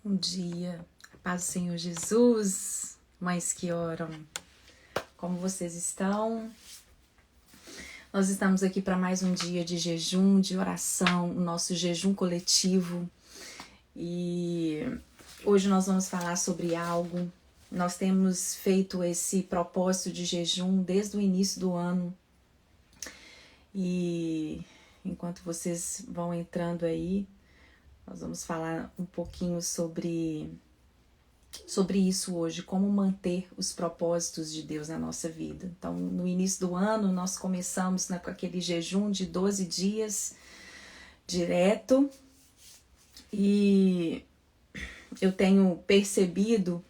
Bom dia, a paz do Senhor Jesus, mães que oram, como vocês estão? Nós estamos aqui para mais um dia de jejum, de oração, o nosso jejum coletivo. E hoje nós vamos falar sobre algo. Nós temos feito esse propósito de jejum desde o início do ano. E enquanto vocês vão entrando aí, nós vamos falar um pouquinho sobre isso hoje, como manter os propósitos de Deus na nossa vida. Então, no início do ano, nós começamos com aquele jejum de 12 dias direto, e eu tenho percebido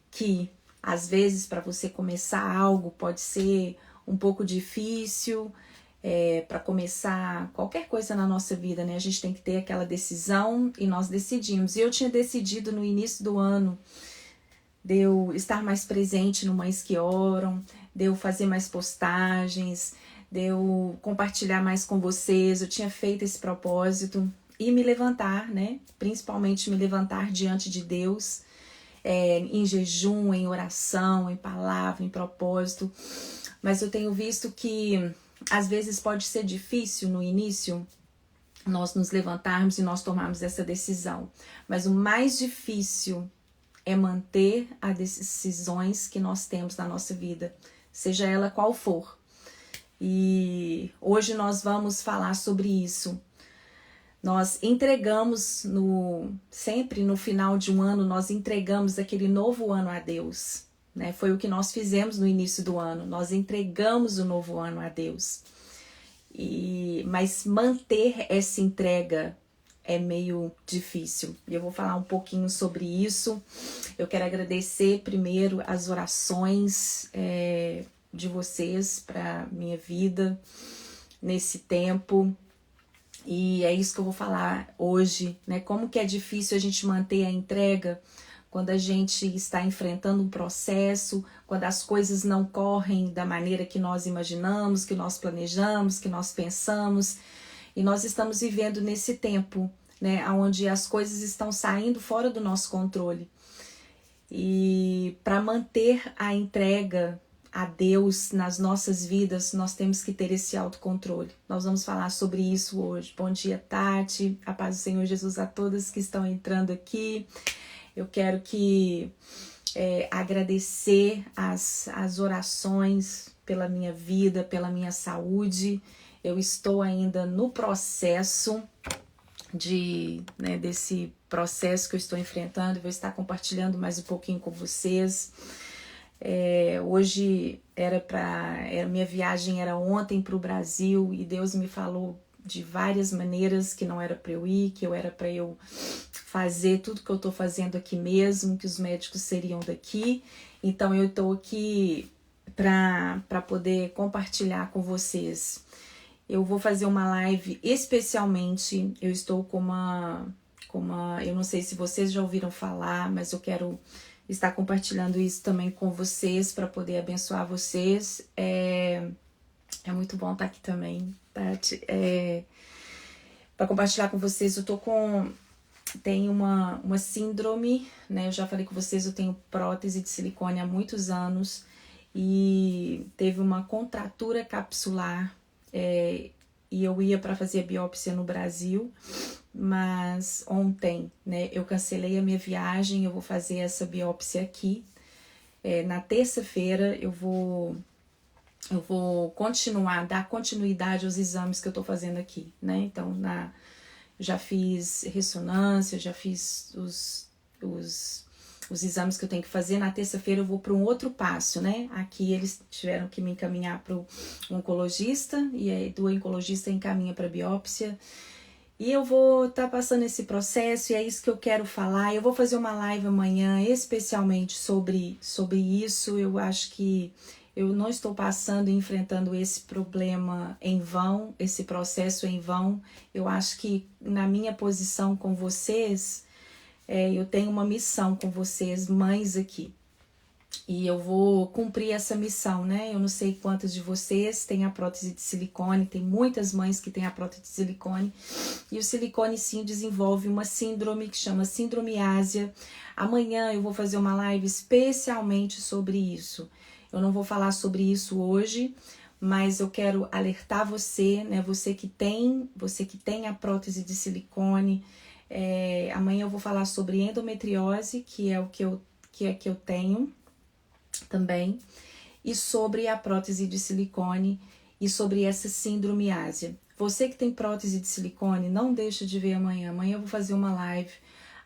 que, às vezes, para você começar algo pode ser um pouco difícil. Para começar qualquer coisa na nossa vida, né? A gente tem que ter aquela decisão e nós decidimos. E eu tinha decidido no início do ano de eu estar mais presente no Mães que Oram, de eu fazer mais postagens, de eu compartilhar mais com vocês. Eu tinha feito esse propósito e me levantar, né? Principalmente me levantar diante de Deus, em jejum, em oração, em palavra, em propósito. Mas eu tenho visto que às vezes pode ser difícil no início nós nos levantarmos e nós tomarmos essa decisão. Mas o mais difícil é manter as decisões que nós temos na nossa vida, seja ela qual for. E hoje nós vamos falar sobre isso. Nós entregamos, sempre no final de um ano, nós entregamos aquele novo ano a Deus. Né? Foi o que nós fizemos no início do ano. Nós entregamos o novo ano a Deus. Mas manter essa entrega é meio difícil. E eu vou falar um pouquinho sobre isso. Eu quero agradecer primeiro as orações de vocês para minha vida nesse tempo. E é isso que eu vou falar hoje, né? Como que é difícil a gente manter a entrega quando a gente está enfrentando um processo, quando as coisas não correm da maneira que nós imaginamos, que nós planejamos, que nós pensamos. E nós estamos vivendo nesse tempo, né, onde as coisas estão saindo fora do nosso controle. E para manter a entrega a Deus nas nossas vidas, nós temos que ter esse autocontrole. Nós vamos falar sobre isso hoje. Bom dia, Tati. A paz do Senhor Jesus a todas que estão entrando aqui. Eu quero agradecer as orações pela minha vida, pela minha saúde. Eu estou ainda no processo desse processo que eu estou enfrentando. Eu vou estar compartilhando mais um pouquinho com vocês. Hoje minha viagem era ontem para o Brasil e Deus me falou de várias maneiras que não era para eu ir, que era para eu fazer tudo que eu estou fazendo aqui mesmo, que os médicos seriam daqui. Então eu estou aqui para poder compartilhar com vocês. Eu vou fazer uma live especialmente, eu estou com uma, eu não sei se vocês já ouviram falar, mas eu quero estar compartilhando isso também com vocês para poder abençoar vocês. É muito bom estar aqui também, Tati. Para compartilhar com vocês, tenho uma síndrome, né? Eu já falei com vocês, eu tenho prótese de silicone há muitos anos e teve uma contratura capsular. E eu ia para fazer a biópsia no Brasil, mas ontem, né, eu cancelei a minha viagem. Eu vou fazer essa biópsia aqui. Na terça-feira eu vou dar continuidade aos exames que eu tô fazendo aqui, né? Então, já fiz ressonância, já fiz os exames que eu tenho que fazer. Na terça-feira eu vou para um outro passo, né? Aqui eles tiveram que me encaminhar para o oncologista, e aí do oncologista encaminha para biópsia. E eu vou estar passando esse processo, e é isso que eu quero falar. Eu vou fazer uma live amanhã especialmente sobre isso. Eu acho que eu não estou passando e enfrentando esse problema em vão, esse processo em vão. Eu acho que na minha posição com vocês, eu tenho uma missão com vocês, mães aqui. E eu vou cumprir essa missão, né? Eu não sei quantas de vocês têm a prótese de silicone, tem muitas mães que têm a prótese de silicone. E o silicone, sim, desenvolve uma síndrome que chama síndrome ásia. Amanhã eu vou fazer uma live especialmente sobre isso. Eu não vou falar sobre isso hoje, mas eu quero alertar você, né? Você que tem a prótese de silicone. Amanhã eu vou falar sobre endometriose, que é o que eu tenho também, e sobre a prótese de silicone e sobre essa síndrome ásia. Você que tem prótese de silicone, não deixa de ver amanhã. Amanhã eu vou fazer uma live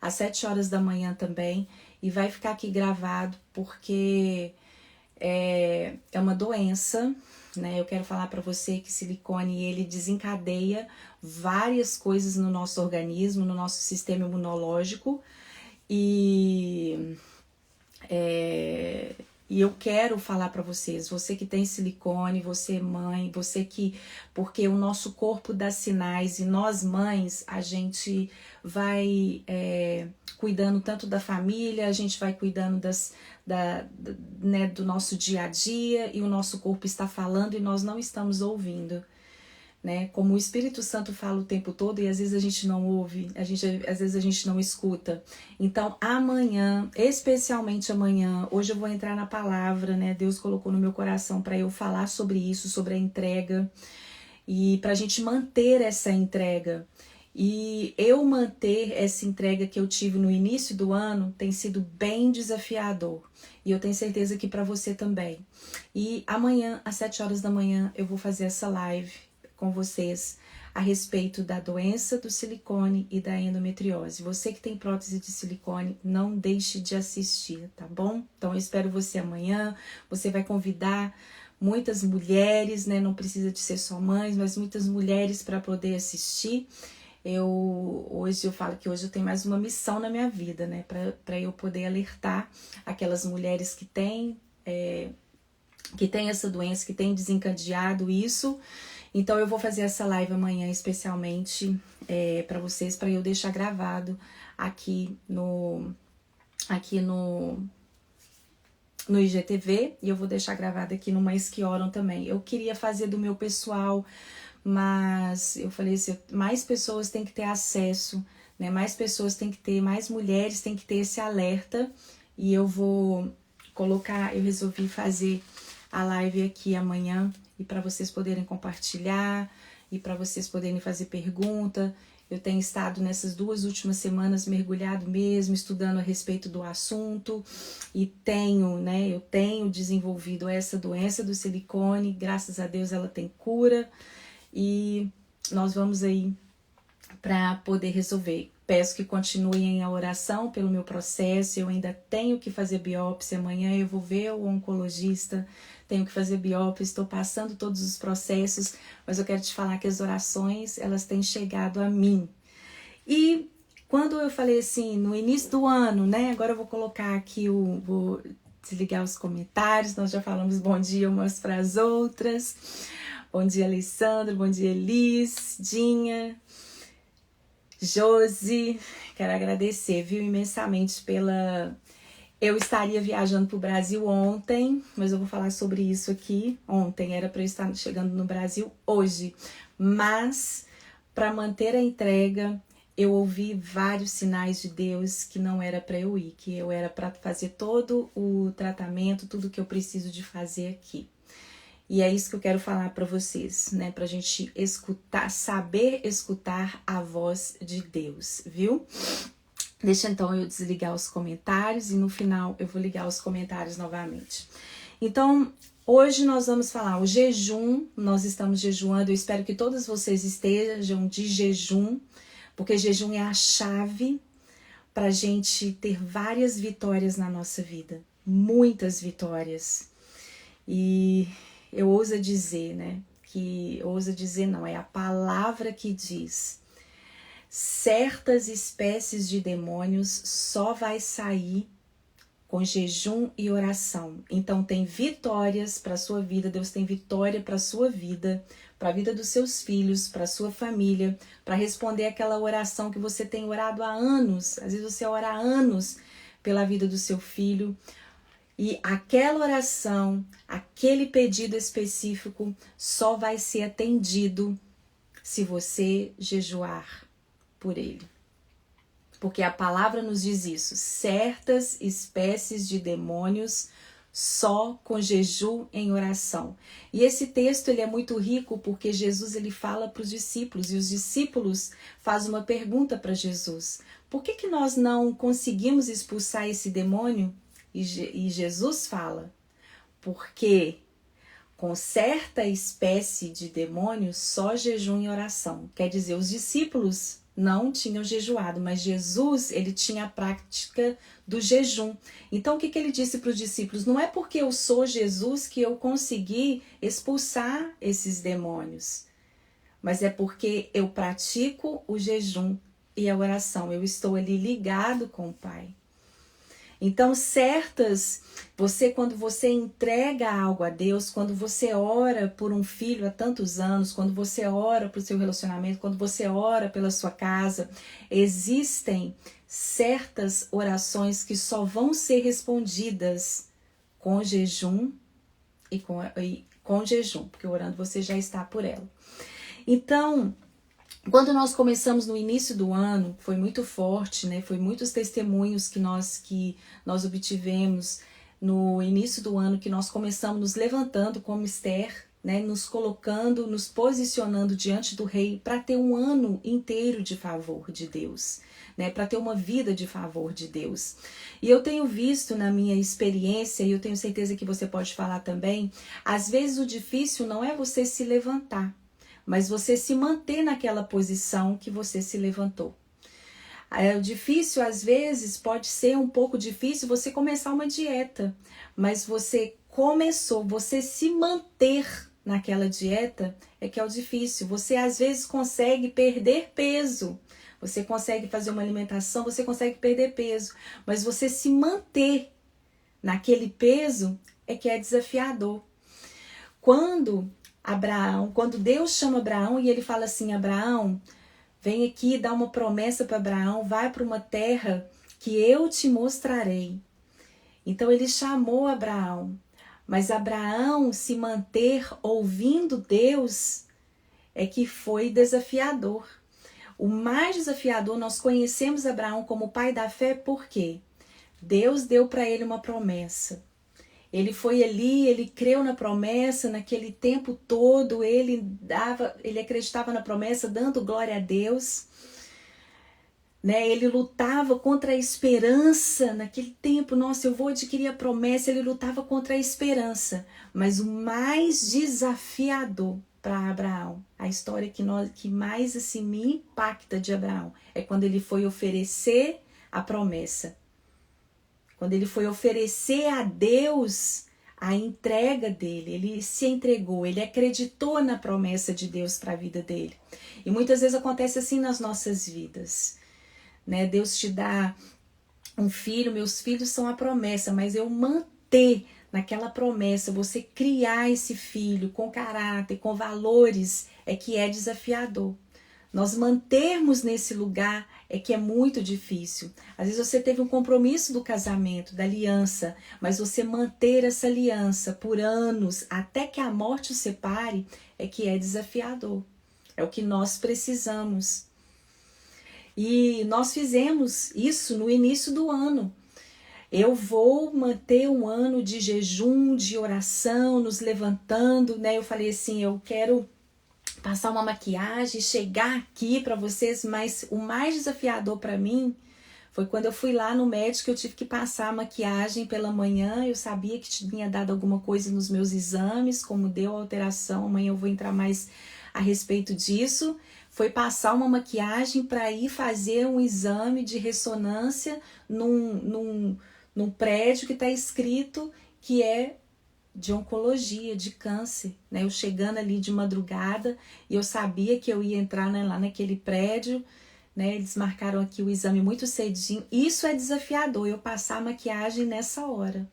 às 7 horas da manhã também e vai ficar aqui gravado porque é uma doença, né? Eu quero falar para você que silicone ele desencadeia várias coisas no nosso organismo, no nosso sistema imunológico e eu quero falar para vocês, você que tem silicone, você mãe, você que... Porque o nosso corpo dá sinais e nós mães, a gente vai cuidando tanto da família, a gente vai cuidando né, do nosso dia a dia e o nosso corpo está falando e nós não estamos ouvindo. Né? Como o Espírito Santo fala o tempo todo e às vezes a gente não ouve, às vezes a gente não escuta. Então amanhã, especialmente amanhã, hoje eu vou entrar na palavra, né? Deus colocou no meu coração para eu falar sobre isso, sobre a entrega e para a gente manter essa entrega. E eu manter essa entrega que eu tive no início do ano tem sido bem desafiador. E eu tenho certeza que para você também. E amanhã, às 7 horas da manhã, eu vou fazer essa live com vocês a respeito da doença do silicone e da endometriose. Você que tem prótese de silicone, não deixe de assistir, tá bom? Então eu espero você amanhã. Você vai convidar muitas mulheres, né? Não precisa de ser só mães, mas muitas mulheres para poder assistir. Hoje eu falo que hoje eu tenho mais uma missão na minha vida, né? Para eu poder alertar aquelas mulheres que têm essa doença, que têm desencadeado isso. Então eu vou fazer essa live amanhã especialmente para vocês, para eu deixar gravado aqui no IGTV e eu vou deixar gravado aqui no Mais Que Oram também. Eu queria fazer do meu pessoal, mas eu falei assim, mais pessoas têm que ter acesso, né? Mais pessoas têm que ter, mais mulheres têm que ter esse alerta e eu vou colocar, eu resolvi fazer a live aqui amanhã e para vocês poderem compartilhar e para vocês poderem fazer pergunta. Eu tenho estado nessas 2 últimas semanas mergulhado mesmo, estudando a respeito do assunto e eu tenho desenvolvido essa doença do silicone, graças a Deus ela tem cura e nós vamos aí para poder resolver. Peço que continuem a oração pelo meu processo, eu ainda tenho que fazer biópsia, amanhã eu vou ver o oncologista, tenho que fazer biópsia, estou passando todos os processos, mas eu quero te falar que as orações, elas têm chegado a mim. E quando eu falei assim, no início do ano, né, agora eu vou colocar aqui, vou desligar os comentários, nós já falamos bom dia umas para as outras. Bom dia, Alessandro, bom dia, Elis, Dinha, Josi, quero agradecer, viu, imensamente pela... Eu estaria viajando para o Brasil ontem, mas eu vou falar sobre isso aqui. Ontem era para eu estar chegando no Brasil hoje, mas para manter a entrega, eu ouvi vários sinais de Deus que não era para eu ir, que eu era para fazer todo o tratamento, tudo que eu preciso de fazer aqui. E é isso que eu quero falar para vocês, né? Pra gente escutar, saber escutar a voz de Deus, viu? Deixa então eu desligar os comentários e no final eu vou ligar os comentários novamente. Então, hoje nós vamos falar o jejum, nós estamos jejuando, eu espero que todas vocês estejam de jejum, porque jejum é a chave pra gente ter várias vitórias na nossa vida, muitas vitórias. E eu ouso dizer, né, é a palavra que diz, certas espécies de demônios só vai sair com jejum e oração. Então tem vitórias para a sua vida, Deus tem vitória para a sua vida, para a vida dos seus filhos, para a sua família, para responder aquela oração que você tem orado há anos, às vezes você ora há anos pela vida do seu filho. E aquela oração, aquele pedido específico só vai ser atendido se você jejuar por ele. Porque a palavra nos diz isso, certas espécies de demônios só com jejum em oração. E esse texto ele é muito rico porque Jesus ele fala para os discípulos e os discípulos fazem uma pergunta para Jesus. Por que nós não conseguimos expulsar esse demônio? E Jesus fala, porque com certa espécie de demônio só jejum e oração. Quer dizer, os discípulos não tinham jejuado, mas Jesus, ele tinha a prática do jejum. Então, o que ele disse para os discípulos? Não é porque eu sou Jesus que eu consegui expulsar esses demônios, mas é porque eu pratico o jejum e a oração. Eu estou ali ligado com o Pai. Então, quando você entrega algo a Deus, quando você ora por um filho há tantos anos, quando você ora para o seu relacionamento, quando você ora pela sua casa, existem certas orações que só vão ser respondidas com jejum e com jejum, porque orando você já está por ela. Então, quando nós começamos no início do ano, foi muito forte, né? Foi muitos testemunhos que nós obtivemos no início do ano, que nós começamos nos levantando como Esther, né? Nos colocando, nos posicionando diante do rei para ter um ano inteiro de favor de Deus, né? Para ter uma vida de favor de Deus. E eu tenho visto na minha experiência, e eu tenho certeza que você pode falar também, às vezes o difícil não é você se levantar, mas você se manter naquela posição que você se levantou. O difícil, às vezes, pode ser um pouco difícil você começar uma dieta, mas você se manter naquela dieta é que é o difícil. Você, às vezes, consegue perder peso, você consegue fazer uma alimentação, você consegue perder peso, mas você se manter naquele peso é que é desafiador. Quando Deus chama Abraão e ele fala assim, Abraão, vem aqui dar uma promessa para Abraão, vai para uma terra que eu te mostrarei. Então ele chamou Abraão, mas Abraão se manter ouvindo Deus é que foi desafiador. O mais desafiador, nós conhecemos Abraão como pai da fé porque Deus deu para ele uma promessa. Ele foi ali, ele creu na promessa, naquele tempo todo, ele acreditava na promessa, dando glória a Deus. Né? Ele lutava contra a esperança, naquele tempo, nossa, eu vou adquirir a promessa, ele lutava contra a esperança. Mas o mais desafiador para Abraão, a história que mais assim, me impacta de Abraão, é quando ele foi oferecer a promessa. Quando ele foi oferecer a Deus a entrega dele, ele se entregou, ele acreditou na promessa de Deus para a vida dele. E muitas vezes acontece assim nas nossas vidas, né? Deus te dá um filho, meus filhos são a promessa, mas eu manter naquela promessa, você criar esse filho com caráter, com valores, é que é desafiador. Nós mantermos nesse lugar é que é muito difícil. Às vezes você teve um compromisso do casamento, da aliança, mas você manter essa aliança por anos, até que a morte o separe, é que é desafiador. É o que nós precisamos. E nós fizemos isso no início do ano. Eu vou manter um ano de jejum, de oração, nos levantando, né? Eu falei assim, eu quero passar uma maquiagem, chegar aqui para vocês, mas o mais desafiador para mim foi quando eu fui lá no médico, eu tive que passar a maquiagem pela manhã, eu sabia que tinha dado alguma coisa nos meus exames, como deu alteração, amanhã eu vou entrar mais a respeito disso, foi passar uma maquiagem para ir fazer um exame de ressonância num prédio que está escrito que é de oncologia, de câncer, né? Eu chegando ali de madrugada e eu sabia que eu ia entrar, né, lá naquele prédio, né? Eles marcaram aqui o exame muito cedinho. Isso é desafiador, eu passar a maquiagem nessa hora.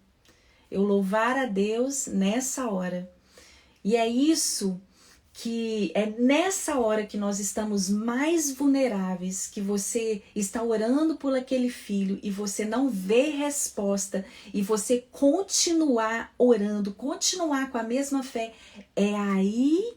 Eu louvar a Deus nessa hora. E é isso que é nessa hora que nós estamos mais vulneráveis, que você está orando por aquele filho e você não vê resposta, e você continuar orando, continuar com a mesma fé, é aí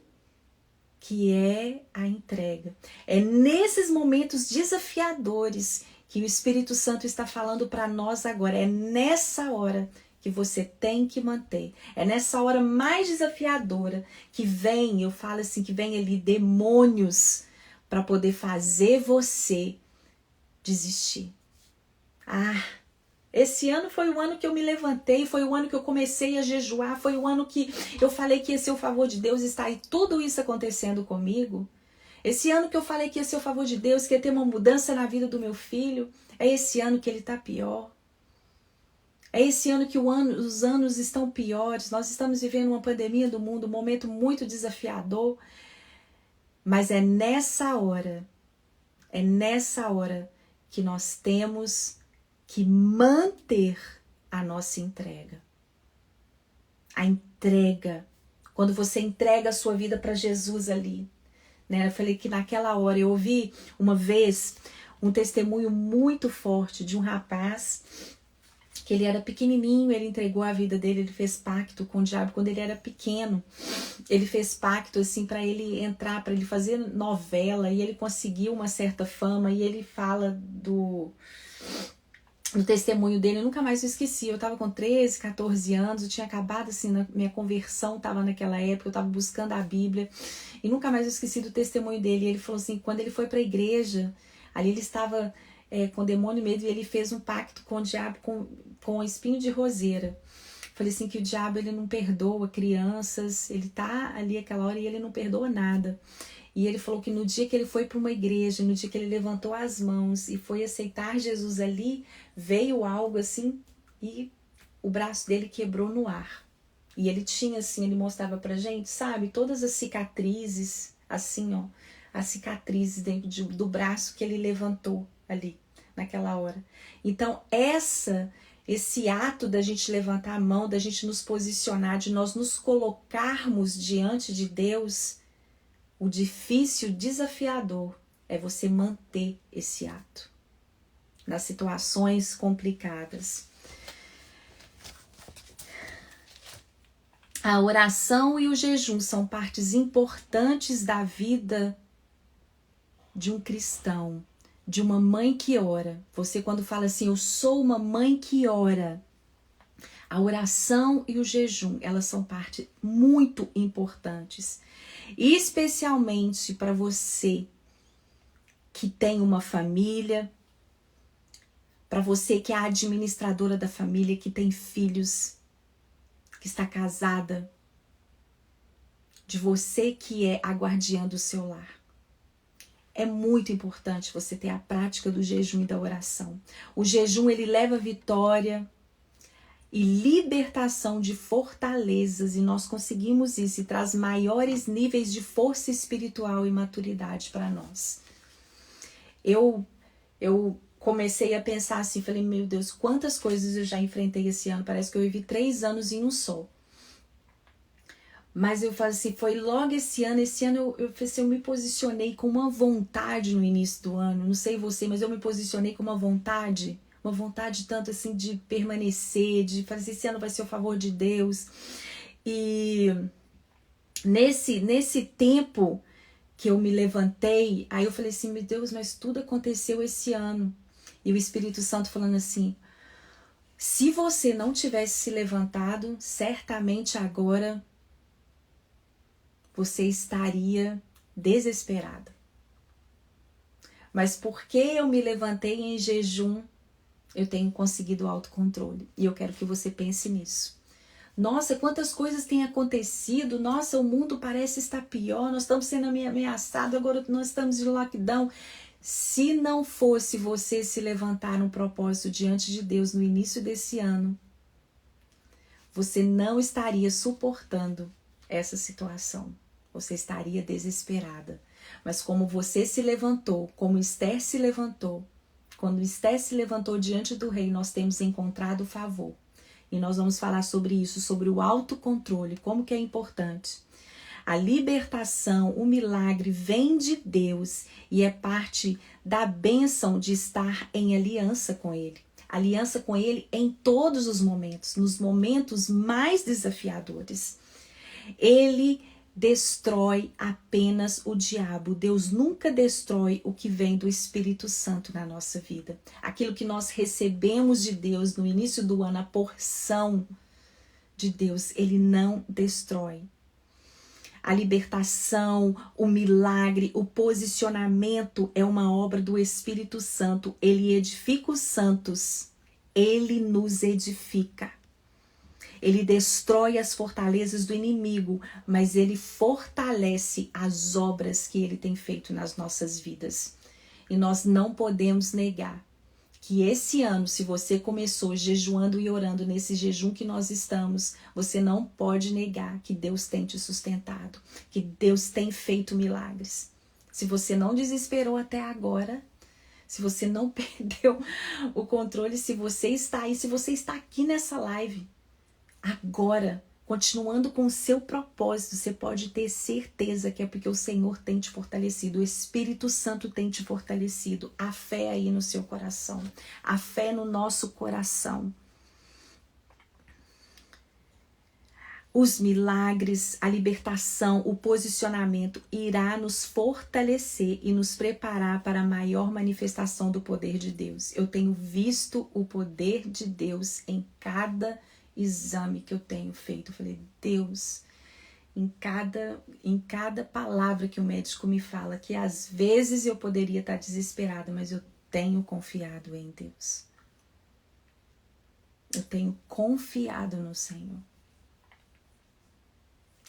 que é a entrega. É nesses momentos desafiadores que o Espírito Santo está falando para nós agora. É nessa hora que você tem que manter. É nessa hora mais desafiadora que vem, eu falo assim, que vem ali demônios para poder fazer você desistir. Esse ano foi o ano que eu me levantei, foi o ano que eu comecei a jejuar, foi o ano que eu falei que ia ser o favor de Deus, está aí tudo isso acontecendo comigo. Esse ano que eu falei que ia ser o favor de Deus, que ia ter uma mudança na vida do meu filho, é esse ano que ele está pior. É esse ano que os anos estão piores, nós estamos vivendo uma pandemia do mundo, um momento muito desafiador, mas é nessa hora que nós temos que manter a nossa entrega. A entrega, quando você entrega a sua vida para Jesus ali, né? Eu falei que naquela hora eu ouvi uma vez um testemunho muito forte de um rapaz que ele era pequenininho, ele entregou a vida dele, ele fez pacto com o diabo quando ele era pequeno. Ele fez pacto assim para ele entrar, para ele fazer novela, e ele conseguiu uma certa fama, e ele fala no testemunho dele, eu nunca mais esqueci. Eu tava com 13, 14 anos, eu tinha acabado assim, minha conversão tava naquela época, eu tava buscando a Bíblia, e nunca mais eu esqueci do testemunho dele. E ele falou assim, quando ele foi pra igreja, ali ele estava com demônio e medo, e ele fez um pacto com o diabo, com espinho de roseira. Falei assim, que o diabo ele não perdoa crianças, ele tá ali aquela hora e ele não perdoa nada. E ele falou que no dia que ele foi para uma igreja, no dia que ele levantou as mãos e foi aceitar Jesus ali, veio algo assim e o braço dele quebrou no ar. E ele tinha assim, ele mostrava pra gente, sabe, todas as cicatrizes, assim, ó, as cicatrizes dentro do braço que ele levantou ali, naquela hora. Então, esse ato da gente levantar a mão, da gente nos posicionar, de nós nos colocarmos diante de Deus, o difícil, desafiador é você manter esse ato nas situações complicadas. A oração e o jejum são partes importantes da vida de um cristão, de uma mãe que ora. Você quando fala assim, eu sou uma mãe que ora, a oração e o jejum, elas são partes muito importantes. Especialmente para você que tem uma família, para você que é a administradora da família, que tem filhos, que está casada, de você que é a guardiã do seu lar. É muito importante você ter a prática do jejum e da oração. O jejum, ele leva vitória e libertação de fortalezas, e nós conseguimos isso, e traz maiores níveis de força espiritual e maturidade para nós. Eu comecei a pensar assim, falei, meu Deus, quantas coisas eu já enfrentei esse ano, parece que eu vivi 3 anos em um só. Mas eu falei assim, foi logo esse ano eu me posicionei com uma vontade no início do ano, não sei você, mas eu me posicionei com uma vontade tanto assim de permanecer, de fazer esse ano vai ser o favor de Deus. E nesse tempo que eu me levantei, aí eu falei assim, meu Deus, mas tudo aconteceu esse ano. E o Espírito Santo falando assim, se você não tivesse se levantado, certamente agora você estaria desesperada. Mas porque eu me levantei em jejum, eu tenho conseguido autocontrole. E eu quero que você pense nisso. Nossa, quantas coisas têm acontecido. Nossa, o mundo parece estar pior. Nós estamos sendo ameaçados. Agora nós estamos de lockdown. Se não fosse você se levantar num propósito diante de Deus no início desse ano, você não estaria suportando essa situação. Você estaria desesperada. Mas como você se levantou, como Esther se levantou, quando Esther se levantou diante do rei, nós temos encontrado favor. E nós vamos falar sobre isso, sobre o autocontrole, como que é importante. A libertação, o milagre vem de Deus e é parte da bênção de estar em aliança com Ele. Aliança com Ele em todos os momentos, nos momentos mais desafiadores. Ele destrói apenas o diabo. Deus nunca destrói o que vem do Espírito Santo na nossa vida. Aquilo que nós recebemos de Deus no início do ano, a porção de Deus, Ele não destrói. A libertação, o milagre, o posicionamento é uma obra do Espírito Santo. Ele edifica os santos. Ele nos edifica. Ele destrói as fortalezas do inimigo, mas ele fortalece as obras que ele tem feito nas nossas vidas. E nós não podemos negar que esse ano, se você começou jejuando e orando nesse jejum que nós estamos, você não pode negar que Deus tem te sustentado, que Deus tem feito milagres. Se você não desesperou até agora, se você não perdeu o controle, se você está aí, se você está aqui nessa live, agora, continuando com o seu propósito, você pode ter certeza que é porque o Senhor tem te fortalecido, o Espírito Santo tem te fortalecido, a fé aí no seu coração, a fé no nosso coração. Os milagres, a libertação, o posicionamento irá nos fortalecer e nos preparar para a maior manifestação do poder de Deus. Eu tenho visto o poder de Deus em cada exame que eu tenho feito. Eu falei, Deus, em cada palavra que o médico me fala, que às vezes eu poderia estar desesperada, mas eu tenho confiado em Deus. Eu tenho confiado no Senhor.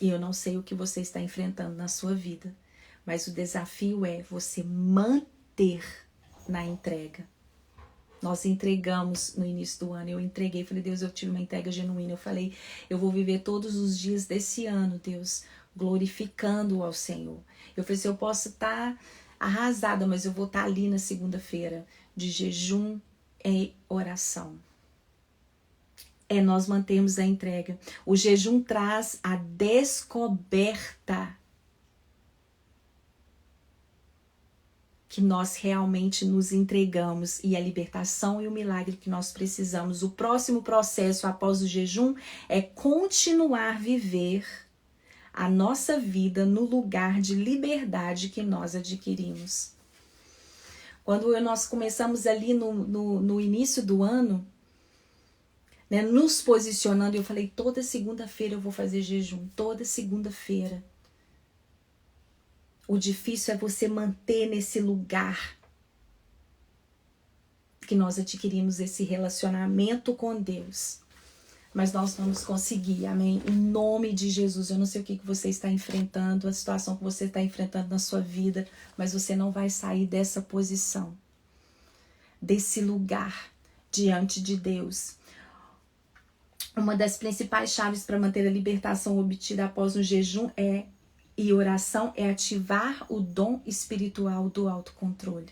E eu não sei o que você está enfrentando na sua vida, mas o desafio é você manter na entrega. Nós entregamos no início do ano, eu entreguei, falei, Deus, eu tive uma entrega genuína, eu falei, eu vou viver todos os dias desse ano, Deus, glorificando ao Senhor. Eu falei assim, eu posso estar arrasada, mas eu vou estar ali na segunda-feira, de jejum e oração. Nós mantemos a entrega. O jejum traz a descoberta que nós realmente nos entregamos e a libertação e o milagre que nós precisamos. O próximo processo após o jejum é continuar a viver a nossa vida no lugar de liberdade que nós adquirimos. Quando nós começamos ali no início do ano, né, nos posicionando, eu falei, toda segunda-feira eu vou fazer jejum, toda segunda-feira. O difícil é você manter nesse lugar que nós adquirimos esse relacionamento com Deus. Mas nós vamos conseguir, amém? Em nome de Jesus, eu não sei o que você está enfrentando, a situação que você está enfrentando na sua vida, mas você não vai sair dessa posição, desse lugar diante de Deus. Uma das principais chaves para manter a libertação obtida após um jejum e oração é ativar o dom espiritual do autocontrole.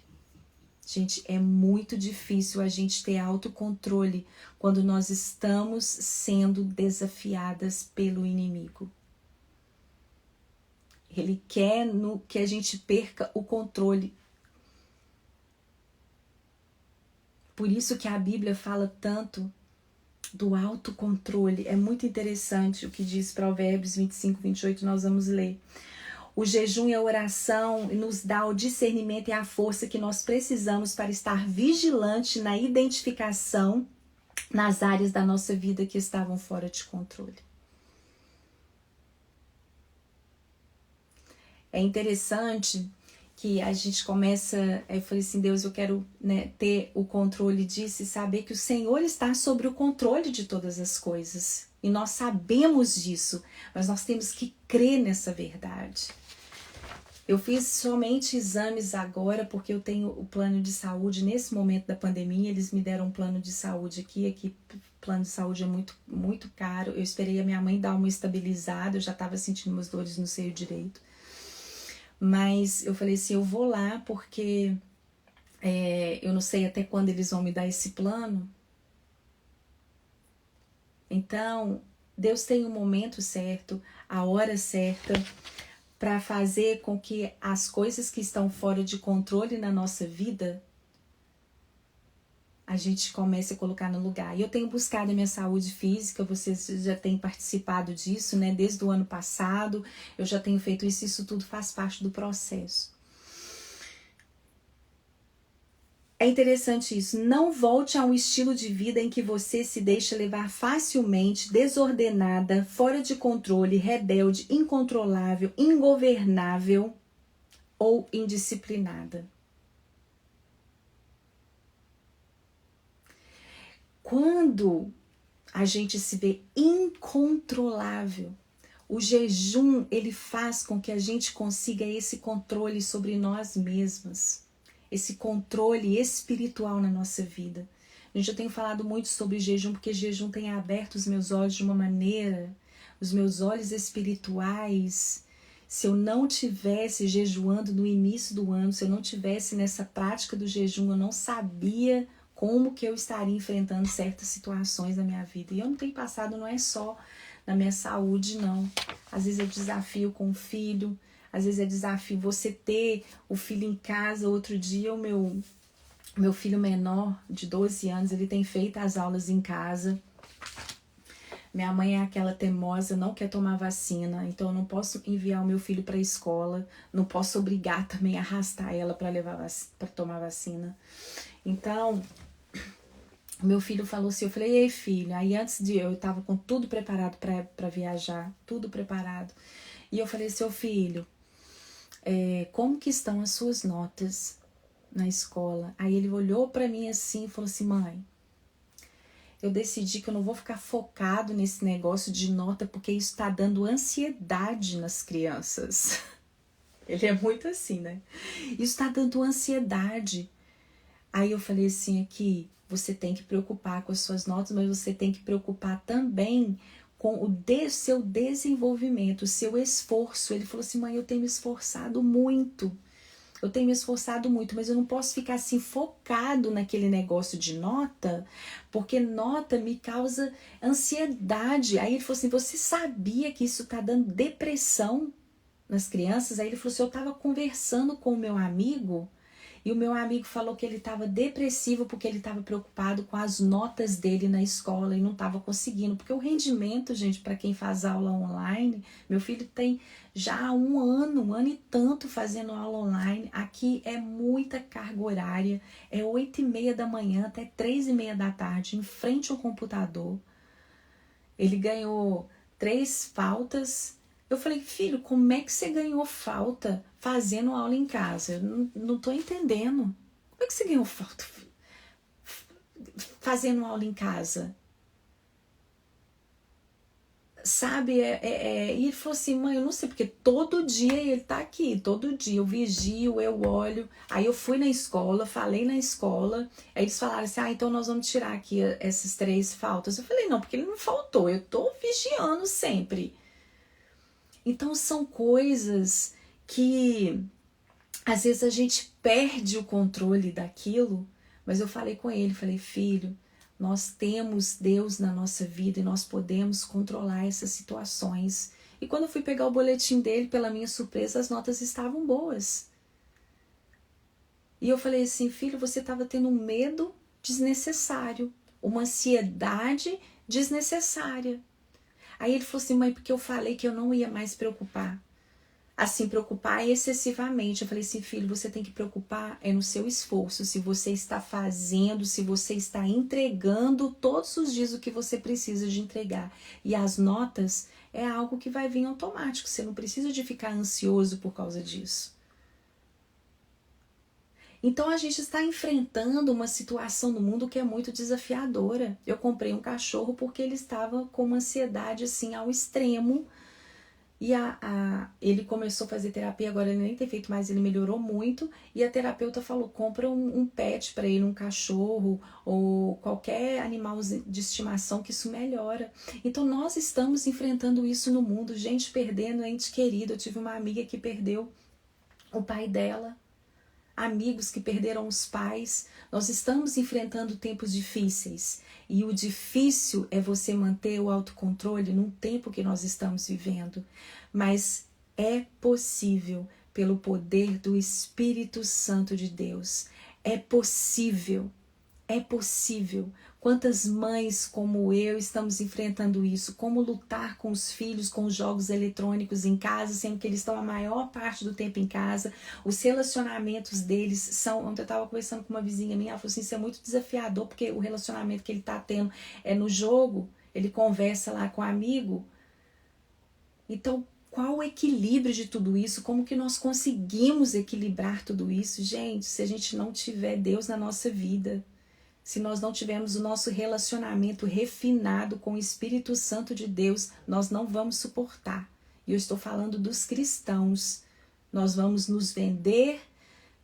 Gente, é muito difícil a gente ter autocontrole quando nós estamos sendo desafiadas pelo inimigo. Ele quer que a gente perca o controle. Por isso que a Bíblia fala tanto do autocontrole. É muito interessante o que diz Provérbios 25, 28, nós vamos ler. O jejum e a oração nos dá o discernimento e a força que nós precisamos para estar vigilante na identificação nas áreas da nossa vida que estavam fora de controle. É interessante que a gente começa, eu falei assim, Deus, eu quero, né, ter o controle disso e saber que o Senhor está sobre o controle de todas as coisas. E nós sabemos disso, mas nós temos que crer nessa verdade. Eu fiz somente exames agora porque eu tenho o plano de saúde. Nesse momento da pandemia, eles me deram um plano de saúde aqui plano de saúde é muito, muito caro. Eu esperei a minha mãe dar uma estabilizada, eu já estava sentindo umas dores no seio direito. Mas eu falei assim, eu vou lá porque eu não sei até quando eles vão me dar esse plano. Então, Deus tem o momento certo, a hora certa, para fazer com que as coisas que estão fora de controle na nossa vida, a gente comece a colocar no lugar. E eu tenho buscado a minha saúde física, vocês já têm participado disso, né? Desde o ano passado, eu já tenho feito isso, isso tudo faz parte do processo. É interessante isso. Não volte a um estilo de vida em que você se deixa levar facilmente, desordenada, fora de controle, rebelde, incontrolável, ingovernável ou indisciplinada. Quando a gente se vê incontrolável, o jejum, ele faz com que a gente consiga esse controle sobre nós mesmas, esse controle espiritual na nossa vida. Gente, eu tenho falado muito sobre jejum, porque jejum tem aberto os meus olhos de uma maneira, os meus olhos espirituais. Se eu não tivesse jejuando no início do ano, se eu não tivesse nessa prática do jejum, eu não sabia como que eu estaria enfrentando certas situações na minha vida. E eu não tenho passado, não é só na minha saúde, não. Às vezes é desafio com o filho, às vezes é desafio você ter o filho em casa. Outro dia o meu filho menor, de 12 anos, ele tem feito as aulas em casa. Minha mãe é aquela teimosa, não quer tomar vacina, então eu não posso enviar o meu filho para a escola, não posso obrigar também a arrastar ela para tomar vacina. Então, meu filho falou assim, eu falei, ei filho, aí antes de eu tava com tudo preparado para viajar, tudo preparado. E eu falei, seu filho, como que estão as suas notas na escola? Aí ele olhou para mim assim e falou assim, mãe, eu decidi que eu não vou ficar focado nesse negócio de nota, porque isso está dando ansiedade nas crianças. Ele é muito assim, né? Isso está dando ansiedade. Aí eu falei assim aqui, você tem que preocupar com as suas notas, mas você tem que preocupar também com o seu desenvolvimento, o seu esforço. Ele falou assim, mãe, eu tenho me esforçado muito. Eu tenho me esforçado muito, mas eu não posso ficar assim focado naquele negócio de nota, porque nota me causa ansiedade. Aí ele falou assim, você sabia que isso tá dando depressão nas crianças? Aí ele falou assim, eu tava conversando com o meu amigo, e o meu amigo falou que ele estava depressivo porque ele estava preocupado com as notas dele na escola e não estava conseguindo. Porque o rendimento, gente, para quem faz aula online, meu filho tem já um ano e tanto fazendo aula online. Aqui é muita carga horária, é 8h30 da manhã até 3h30 da tarde, em frente ao computador. Ele ganhou 3 faltas. Eu falei, filho, como é que você ganhou falta fazendo aula em casa? Eu não tô entendendo. Como é que você ganhou falta fazendo aula em casa? Sabe, e ele falou assim, mãe, eu não sei, porque todo dia ele tá aqui, todo dia eu vigio, eu olho. Aí eu fui na escola, falei na escola, aí eles falaram assim, então nós vamos tirar aqui essas 3 faltas. Eu falei, não, porque ele não faltou, eu tô vigiando sempre. Então são coisas que às vezes a gente perde o controle daquilo, mas eu falei com ele, falei, filho, nós temos Deus na nossa vida e nós podemos controlar essas situações. E quando eu fui pegar o boletim dele, pela minha surpresa, as notas estavam boas. E eu falei assim, filho, você estava tendo um medo desnecessário, uma ansiedade desnecessária. Aí ele falou assim, mãe, porque eu falei que eu não ia mais preocupar. Assim, preocupar excessivamente. Eu falei assim, filho, você tem que preocupar no seu esforço, se você está fazendo, se você está entregando todos os dias o que você precisa de entregar. E as notas é algo que vai vir automático, você não precisa de ficar ansioso por causa disso. Então a gente está enfrentando uma situação no mundo que é muito desafiadora. Eu comprei um cachorro porque ele estava com uma ansiedade assim ao extremo. E ele começou a fazer terapia, agora ele nem tem feito mais, ele melhorou muito. E a terapeuta falou, compra um pet para ele, um cachorro ou qualquer animal de estimação, que isso melhora. Então nós estamos enfrentando isso no mundo, gente perdendo ente querido. Eu tive uma amiga que perdeu o pai dela. amigos que perderam os pais. Nós estamos enfrentando tempos difíceis. E o difícil é você manter o autocontrole num tempo que nós estamos vivendo. Mas é possível pelo poder do Espírito Santo de Deus. É possível. É possível. Quantas mães como eu estamos enfrentando isso? Como lutar com os filhos, com os jogos eletrônicos em casa, sendo que eles estão a maior parte do tempo em casa. Os relacionamentos deles são... Ontem eu estava conversando com uma vizinha minha, ela falou assim, isso é muito desafiador, porque o relacionamento que ele está tendo é no jogo, ele conversa lá com o amigo. Então, qual o equilíbrio de tudo isso? Como que nós conseguimos equilibrar tudo isso? Gente, se a gente não tiver Deus na nossa vida, se nós não tivermos o nosso relacionamento refinado com o Espírito Santo de Deus, nós não vamos suportar. E eu estou falando dos cristãos. Nós vamos nos vender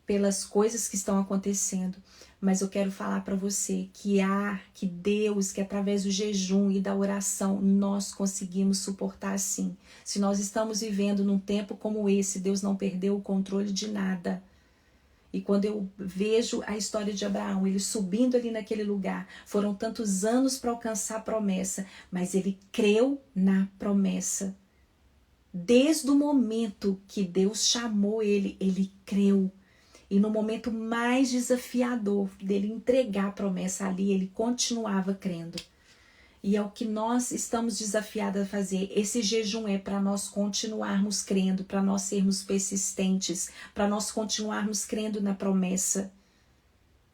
pelas coisas que estão acontecendo. Mas eu quero falar para você que Deus, que através do jejum e da oração, nós conseguimos suportar sim. Se nós estamos vivendo num tempo como esse, Deus não perdeu o controle de nada. E quando eu vejo a história de Abraão, ele subindo ali naquele lugar, foram tantos anos para alcançar a promessa, mas ele creu na promessa. Desde o momento que Deus chamou ele, ele creu. E no momento mais desafiador dele entregar a promessa ali, ele continuava crendo. E é o que nós estamos desafiados a fazer. Esse jejum é para nós continuarmos crendo, para nós sermos persistentes, para nós continuarmos crendo na promessa.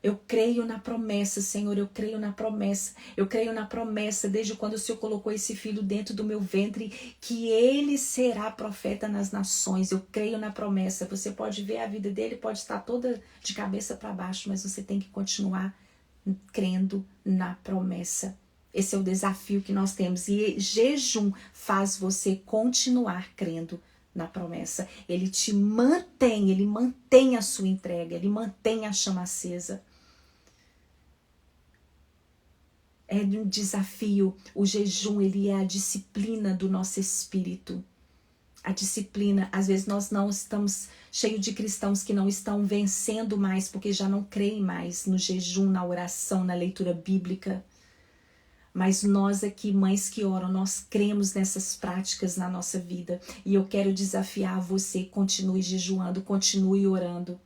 Eu creio na promessa, Senhor, eu creio na promessa. Eu creio na promessa desde quando o Senhor colocou esse filho dentro do meu ventre, que ele será profeta nas nações. Eu creio na promessa. Você pode ver a vida dele, pode estar toda de cabeça para baixo, mas você tem que continuar crendo na promessa. Esse é o desafio que nós temos. E jejum faz você continuar crendo na promessa. Ele te mantém, ele mantém a sua entrega, ele mantém a chama acesa. É um desafio. O jejum, ele é a disciplina do nosso espírito. A disciplina, às vezes nós não estamos cheios de cristãos que não estão vencendo mais, porque já não creem mais no jejum, na oração, na leitura bíblica. Mas nós aqui, mães que oram, nós cremos nessas práticas na nossa vida. E eu quero desafiar você, continue jejuando, continue orando.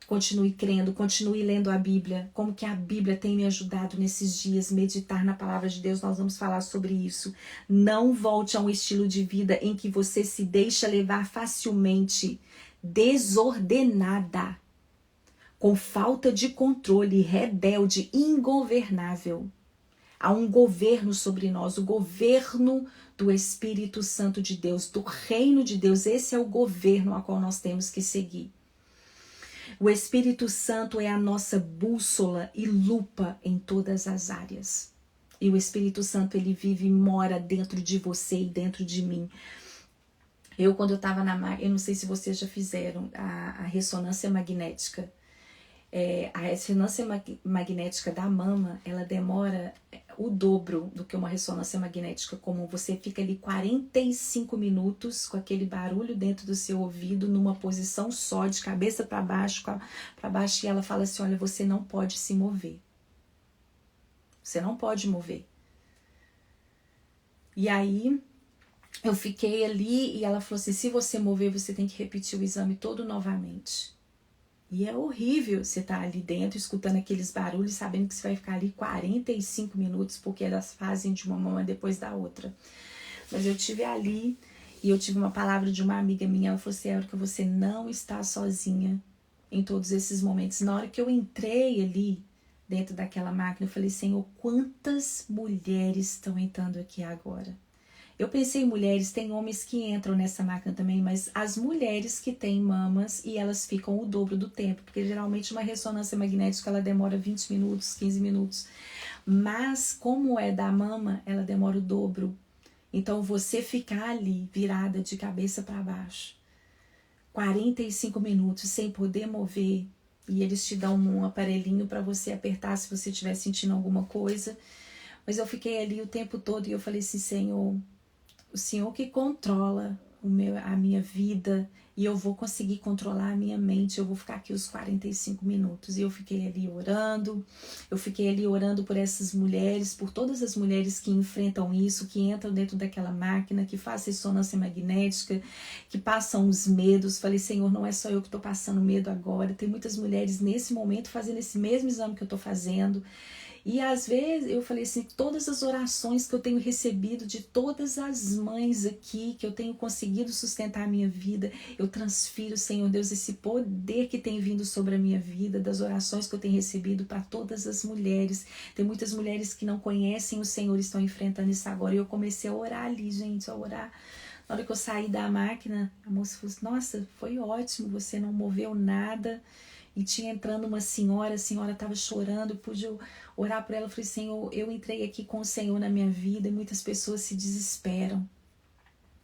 Continue crendo, continue lendo a Bíblia. Como que a Bíblia tem me ajudado nesses dias, meditar na palavra de Deus, nós vamos falar sobre isso. Não volte a um estilo de vida em que você se deixa levar facilmente, desordenada, com falta de controle, rebelde, ingovernável. Há um governo sobre nós, o governo do Espírito Santo de Deus, do reino de Deus. Esse é o governo ao qual nós temos que seguir. O Espírito Santo é a nossa bússola e lupa em todas as áreas. E o Espírito Santo, ele vive e mora dentro de você e dentro de mim. Quando eu estava eu não sei se vocês já fizeram a ressonância magnética. A ressonância magnética da mama, ela demora o dobro do que uma ressonância magnética comum. Você fica ali 45 minutos com aquele barulho dentro do seu ouvido, numa posição só, de cabeça para baixo, e ela fala assim, olha, você não pode se mover. Você não pode mover. E aí, eu fiquei ali e ela falou assim, se você mover, você tem que repetir o exame todo novamente. E é horrível você estar ali dentro, escutando aqueles barulhos, sabendo que você vai ficar ali 45 minutos, porque elas fazem de uma mama depois da outra. Mas eu tive ali, e eu tive uma palavra de uma amiga minha, ela falou assim, Érica, você não está sozinha em todos esses momentos. Na hora que eu entrei ali, dentro daquela máquina, eu falei, Senhor, quantas mulheres estão entrando aqui agora? Eu pensei em mulheres, tem homens que entram nessa máquina também, mas as mulheres que têm mamas e elas ficam o dobro do tempo, porque geralmente uma ressonância magnética ela demora 20 minutos, 15 minutos. Mas como é da mama, ela demora o dobro. Então você ficar ali virada de cabeça para baixo, 45 minutos sem poder mover, e eles te dão um aparelhinho para você apertar se você estiver sentindo alguma coisa. Mas eu fiquei ali o tempo todo e eu falei assim, Senhor, o Senhor que controla a minha vida e eu vou conseguir controlar a minha mente. Eu vou ficar aqui os 45 minutos. E eu fiquei ali orando por essas mulheres, por todas as mulheres que enfrentam isso, que entram dentro daquela máquina, que fazem ressonância magnética, que passam os medos. Falei, Senhor, não é só eu que estou passando medo agora, tem muitas mulheres nesse momento fazendo esse mesmo exame que eu estou fazendo. E às vezes eu falei assim, todas as orações que eu tenho recebido de todas as mães aqui, que eu tenho conseguido sustentar a minha vida, eu transfiro, Senhor Deus, esse poder que tem vindo sobre a minha vida, das orações que eu tenho recebido para todas as mulheres. Tem muitas mulheres que não conhecem o Senhor e estão enfrentando isso agora. E eu comecei a orar ali, gente, a orar. Na hora que eu saí da máquina, a moça falou assim, nossa, foi ótimo, você não moveu nada. E tinha entrando uma senhora, a senhora estava chorando, eu pude orar por ela, eu falei, Senhor, eu entrei aqui com o Senhor na minha vida e muitas pessoas se desesperam.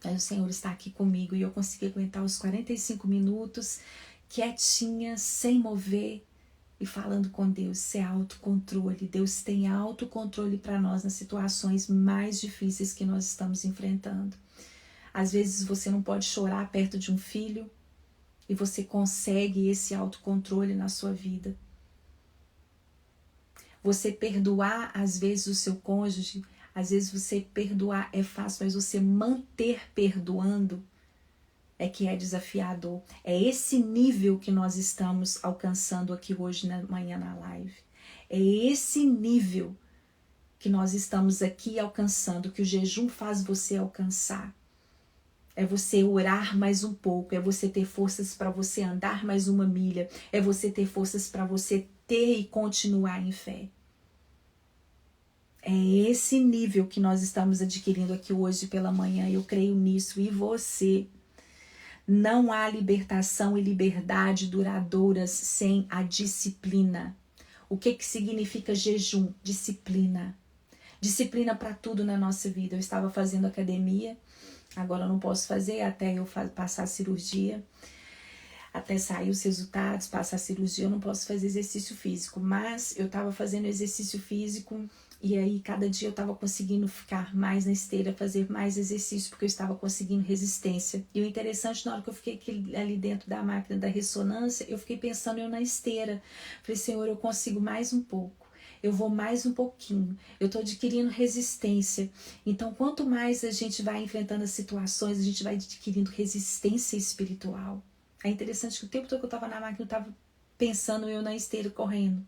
Aí o Senhor está aqui comigo e eu consegui aguentar os 45 minutos, quietinha, sem mover e falando com Deus. Isso é autocontrole. Deus tem autocontrole para nós nas situações mais difíceis que nós estamos enfrentando. Às vezes você não pode chorar perto de um filho, e você consegue esse autocontrole na sua vida. Você perdoar, às vezes, o seu cônjuge, às vezes você perdoar é fácil, mas você manter perdoando é que é desafiador. É esse nível que nós estamos alcançando aqui hoje na manhã na live. É esse nível que nós estamos aqui alcançando, que o jejum faz você alcançar. É você orar mais um pouco, é você ter forças para você andar mais uma milha, é você ter forças para você ter e continuar em fé. É esse nível que nós estamos adquirindo aqui hoje pela manhã, eu creio nisso. E você? Não há libertação e liberdade duradouras sem a disciplina. O que significa jejum? Disciplina. Disciplina para tudo na nossa vida. Eu estava fazendo academia, agora eu não posso fazer até eu passar a cirurgia, até sair os resultados, passar a cirurgia, eu não posso fazer exercício físico. Mas eu estava fazendo exercício físico e aí cada dia eu estava conseguindo ficar mais na esteira, fazer mais exercício, porque eu estava conseguindo resistência. E o interessante, na hora que eu fiquei ali dentro da máquina da ressonância, eu fiquei pensando eu na esteira. Falei, Senhor, eu consigo mais um pouco. Eu vou mais um pouquinho, eu estou adquirindo resistência. Então, quanto mais a gente vai enfrentando as situações, a gente vai adquirindo resistência espiritual. É interessante que o tempo todo que eu estava na máquina, eu estava pensando eu na esteira correndo,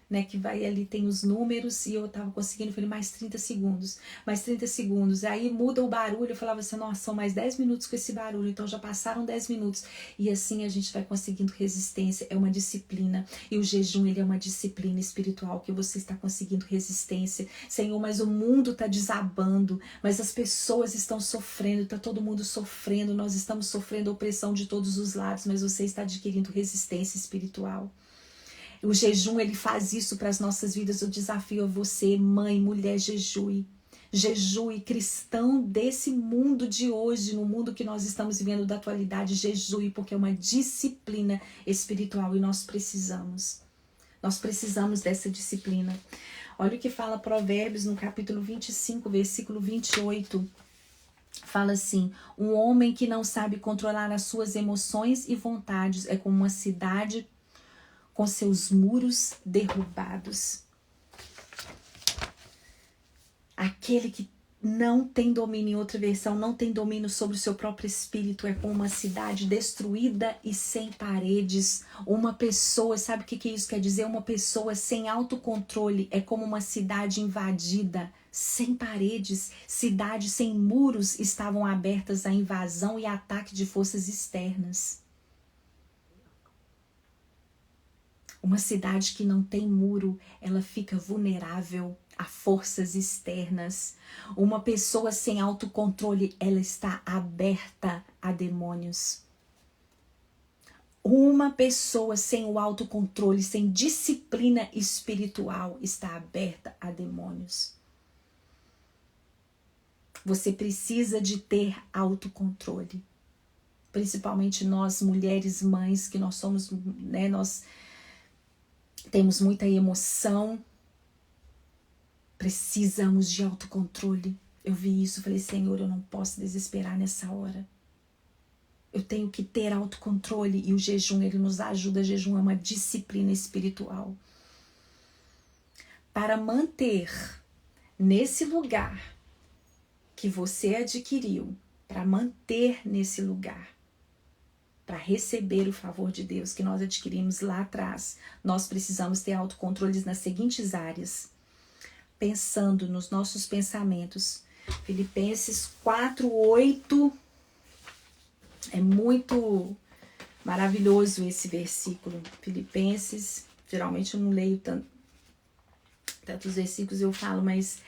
né, que vai ali, tem os números, e eu tava conseguindo, eu falei, mais 30 segundos, aí muda o barulho, eu falava assim, nossa, são mais 10 minutos com esse barulho, então já passaram 10 minutos, e assim a gente vai conseguindo resistência, é uma disciplina, e o jejum, ele é uma disciplina espiritual, que você está conseguindo resistência. Senhor, mas o mundo está desabando, mas as pessoas estão sofrendo, está todo mundo sofrendo, nós estamos sofrendo opressão de todos os lados, mas você está adquirindo resistência espiritual. O jejum, ele faz isso para as nossas vidas. Eu desafio a você, mãe, mulher, jejue. Jejue, cristão desse mundo de hoje, no mundo que nós estamos vivendo da atualidade, jejue, porque é uma disciplina espiritual e nós precisamos. Nós precisamos dessa disciplina. Olha o que fala Provérbios no capítulo 25, versículo 28. Fala assim, um homem que não sabe controlar as suas emoções e vontades é como uma cidade com seus muros derrubados. Aquele que não tem domínio, em outra versão, não tem domínio sobre o seu próprio espírito, é como uma cidade destruída e sem paredes. Uma pessoa, sabe o que isso quer dizer? Uma pessoa sem autocontrole é como uma cidade invadida, sem paredes. Cidades sem muros estavam abertas à invasão e ataque de forças externas. Uma cidade que não tem muro, ela fica vulnerável a forças externas. Uma pessoa sem autocontrole, ela está aberta a demônios. Uma pessoa sem o autocontrole, sem disciplina espiritual, está aberta a demônios. Você precisa de ter autocontrole. Principalmente nós, mulheres, mães, que nós somos, né, nós temos muita emoção, precisamos de autocontrole. Eu vi isso, falei, Senhor, eu não posso desesperar nessa hora. Eu tenho que ter autocontrole, e o jejum, ele nos ajuda. Jejum é uma disciplina espiritual. Para manter nesse lugar que você adquiriu, para manter nesse lugar, para receber o favor de Deus que nós adquirimos lá atrás, nós precisamos ter autocontroles nas seguintes áreas. Pensando nos nossos pensamentos. Filipenses 4:8 é muito maravilhoso esse versículo. Filipenses, geralmente eu não leio tantos versículos, eu falo, mas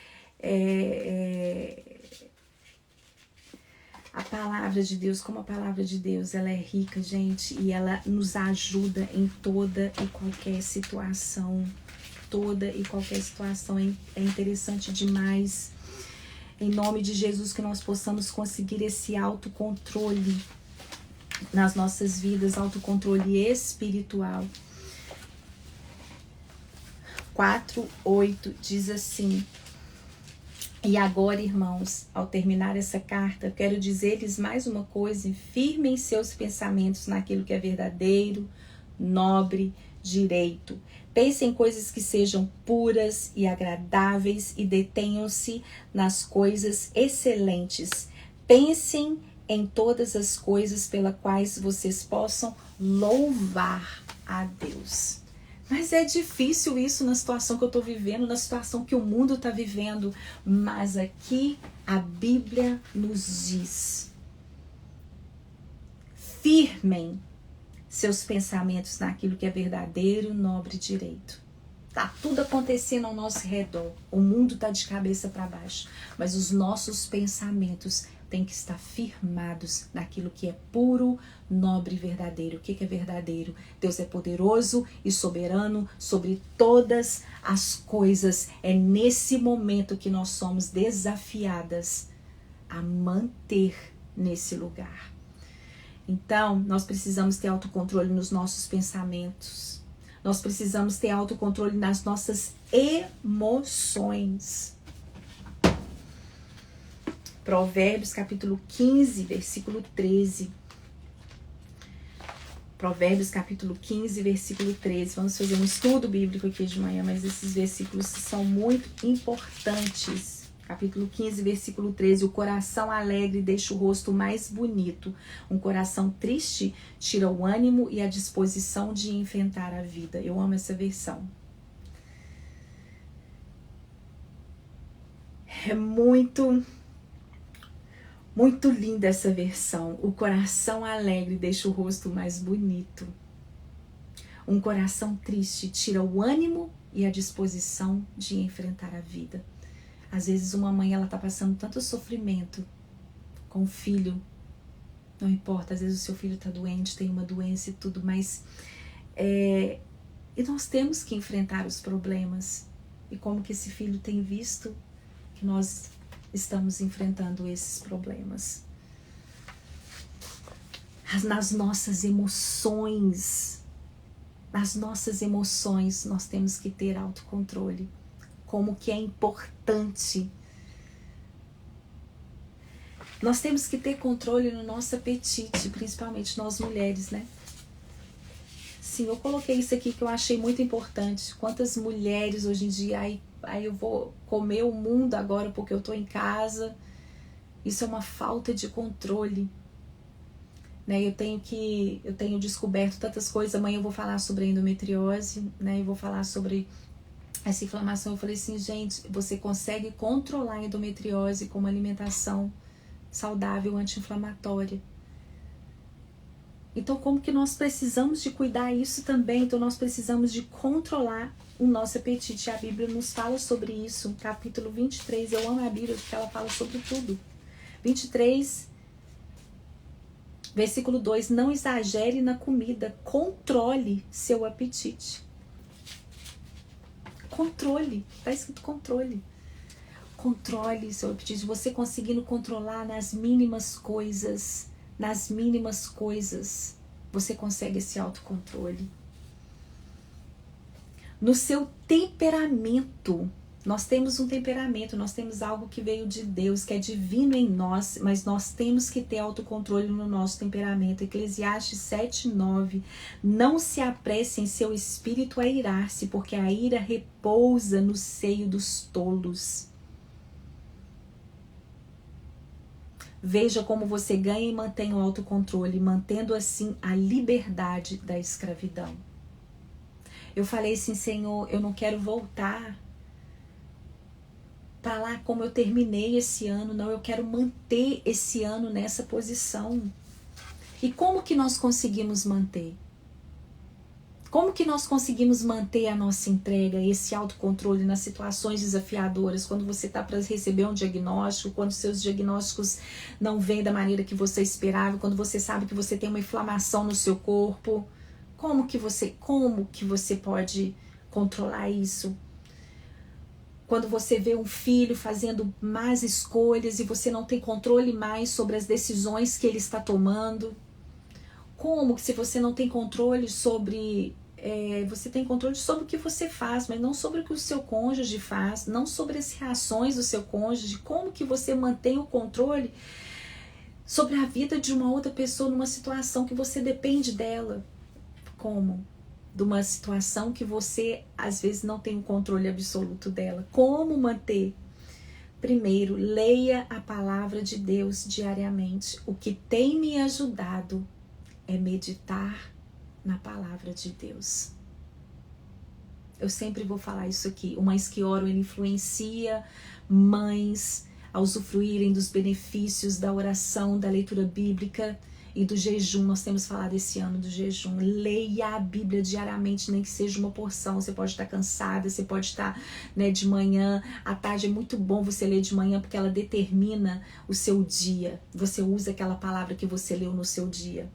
a palavra de Deus, como a palavra de Deus, ela é rica, gente, e ela nos ajuda em toda e qualquer situação. Toda e qualquer situação é interessante demais. Em nome de Jesus, que nós possamos conseguir esse autocontrole nas nossas vidas, autocontrole espiritual. 4:8 diz assim: e agora, irmãos, ao terminar essa carta, quero dizer-lhes mais uma coisa: firmem seus pensamentos naquilo que é verdadeiro, nobre, direito. Pensem em coisas que sejam puras e agradáveis e detenham-se nas coisas excelentes. Pensem em todas as coisas pelas quais vocês possam louvar a Deus. Mas é difícil isso na situação que eu estou vivendo, na situação que o mundo está vivendo. Mas aqui a Bíblia nos diz: firmem seus pensamentos naquilo que é verdadeiro, nobre e direito. Tá tudo acontecendo ao nosso redor. O mundo está de cabeça para baixo. Mas os nossos pensamentos têm que estar firmados naquilo que é puro, nobre e verdadeiro. O que é verdadeiro? Deus é poderoso e soberano sobre todas as coisas. É nesse momento que nós somos desafiadas a manter nesse lugar. Então, nós precisamos ter autocontrole nos nossos pensamentos. Nós precisamos ter autocontrole nas nossas emoções. Provérbios capítulo 15, versículo 13. Provérbios capítulo 15, versículo 13. Vamos fazer um estudo bíblico aqui de manhã, mas esses versículos são muito importantes. Capítulo 15, versículo 13. O coração alegre deixa o rosto mais bonito. Um coração triste tira o ânimo e a disposição de enfrentar a vida. Eu amo essa versão. É muito linda essa versão. O coração alegre deixa o rosto mais bonito. Um coração triste tira o ânimo e a disposição de enfrentar a vida. Às vezes uma mãe, ela tá passando tanto sofrimento com o filho. Não importa, às vezes o seu filho tá doente, tem uma doença e tudo, mas e nós temos que enfrentar os problemas. E como que esse filho tem visto que nós estamos enfrentando esses problemas? Nas nossas emoções, nós temos que ter autocontrole. Como que é importante. Nós temos que ter controle no nosso apetite, principalmente nós mulheres, né? Sim, eu coloquei isso aqui que eu achei muito importante. Quantas mulheres hoje em dia, aí eu vou comer o mundo agora porque eu tô em casa. Isso é uma falta de controle. Né? Eu tenho descoberto tantas coisas. Amanhã eu vou falar sobre a endometriose, né? Eu vou falar sobre essa inflamação. Eu falei assim, gente, você consegue controlar a endometriose com uma alimentação saudável, anti-inflamatória. Então, como que nós precisamos de cuidar isso também? Então, nós precisamos de controlar o nosso apetite. A Bíblia nos fala sobre isso, capítulo 23. Eu amo a Bíblia porque ela fala sobre tudo. 23, versículo 2. Não exagere na comida, controle seu apetite. Controle, está escrito controle. Controle seu apetite, você conseguindo controlar nas mínimas coisas, você consegue esse autocontrole. No seu temperamento, Nós temos um temperamento, nós temos algo que veio de Deus, que é divino em nós, mas nós temos que ter autocontrole no nosso temperamento. Eclesiastes 7:9. Não se apresse em seu espírito a irar-se, porque a ira repousa no seio dos tolos. Veja como você ganha e mantém o autocontrole, mantendo assim a liberdade da escravidão. Eu falei assim, Senhor, eu não quero voltar para lá como eu terminei esse ano, não, eu quero manter esse ano nessa posição. E como que nós conseguimos manter? Como que nós conseguimos manter a nossa entrega, esse autocontrole nas situações desafiadoras, quando você está para receber um diagnóstico, quando seus diagnósticos não vêm da maneira que você esperava, quando você sabe que você tem uma inflamação no seu corpo? Como que você pode controlar isso? Quando você vê um filho fazendo más escolhas e você não tem controle mais sobre as decisões que ele está tomando. Como que se você não tem controle sobre... você tem controle sobre o que você faz, mas não sobre o que o seu cônjuge faz, não sobre as reações do seu cônjuge. Como que você mantém o controle sobre a vida de uma outra pessoa numa situação que você depende dela? Como? De uma situação que você às vezes não tem o controle absoluto dela. Como manter? Primeiro, leia a palavra de Deus diariamente. O que tem me ajudado é meditar na palavra de Deus. Eu sempre vou falar isso aqui. O Mães que Oram, ele influencia mães a usufruírem dos benefícios da oração, da leitura bíblica e do jejum. Nós temos falado esse ano do jejum. Leia a Bíblia diariamente, nem que seja uma porção. Você pode estar cansada, você pode estar de manhã. À tarde é muito bom você ler de manhã, porque ela determina o seu dia. Você usa aquela palavra que você leu no seu dia.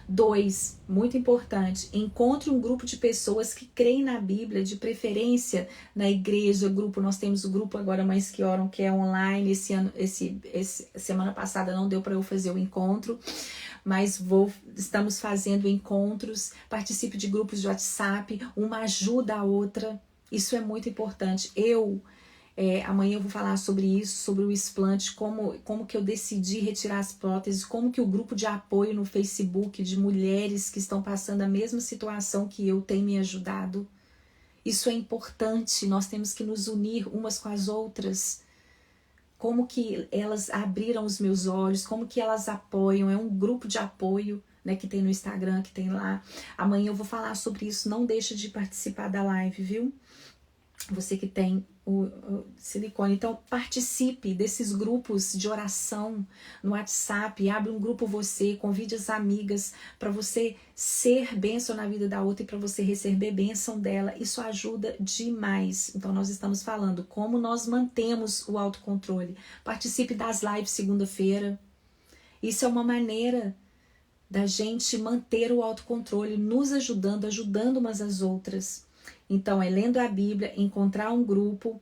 2, muito importante, encontre um grupo de pessoas que creem na Bíblia, de preferência na igreja, grupo. Nós temos o grupo agora Mães que Oram, que é online. Semana passada não deu para eu fazer o encontro, mas estamos fazendo encontros. Participe de grupos de WhatsApp, uma ajuda a outra. Isso é muito importante. Amanhã eu vou falar sobre isso, sobre o explante, como que eu decidi retirar as próteses, como que o grupo de apoio no Facebook de mulheres que estão passando a mesma situação que eu tem me ajudado. Isso é importante, nós temos que nos unir umas com as outras. Como que elas abriram os meus olhos, como que elas apoiam, é um grupo de apoio, que tem no Instagram, que tem lá. Amanhã eu vou falar sobre isso, não deixa de participar da live, viu? Você que tem o silicone. Então, participe desses grupos de oração no WhatsApp. Abre um grupo você, convide as amigas para você ser bênção na vida da outra e para você receber bênção dela. Isso ajuda demais. Então, nós estamos falando como nós mantemos o autocontrole. Participe das lives segunda-feira. Isso é uma maneira da gente manter o autocontrole, nos ajudando umas às outras. Então, é lendo a Bíblia, encontrar um grupo,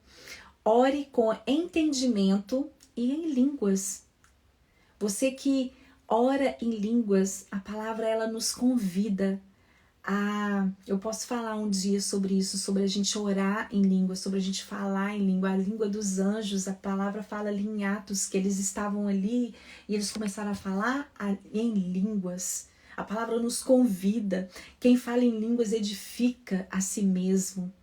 ore com entendimento e em línguas. Você que ora em línguas, a palavra ela nos convida a... Eu posso falar um dia sobre isso, sobre a gente orar em línguas, sobre a gente falar em língua, a língua dos anjos. A palavra fala ali em Atos, que eles estavam ali e eles começaram a falar em línguas. A palavra nos convida. Quem fala em línguas edifica a si mesmo.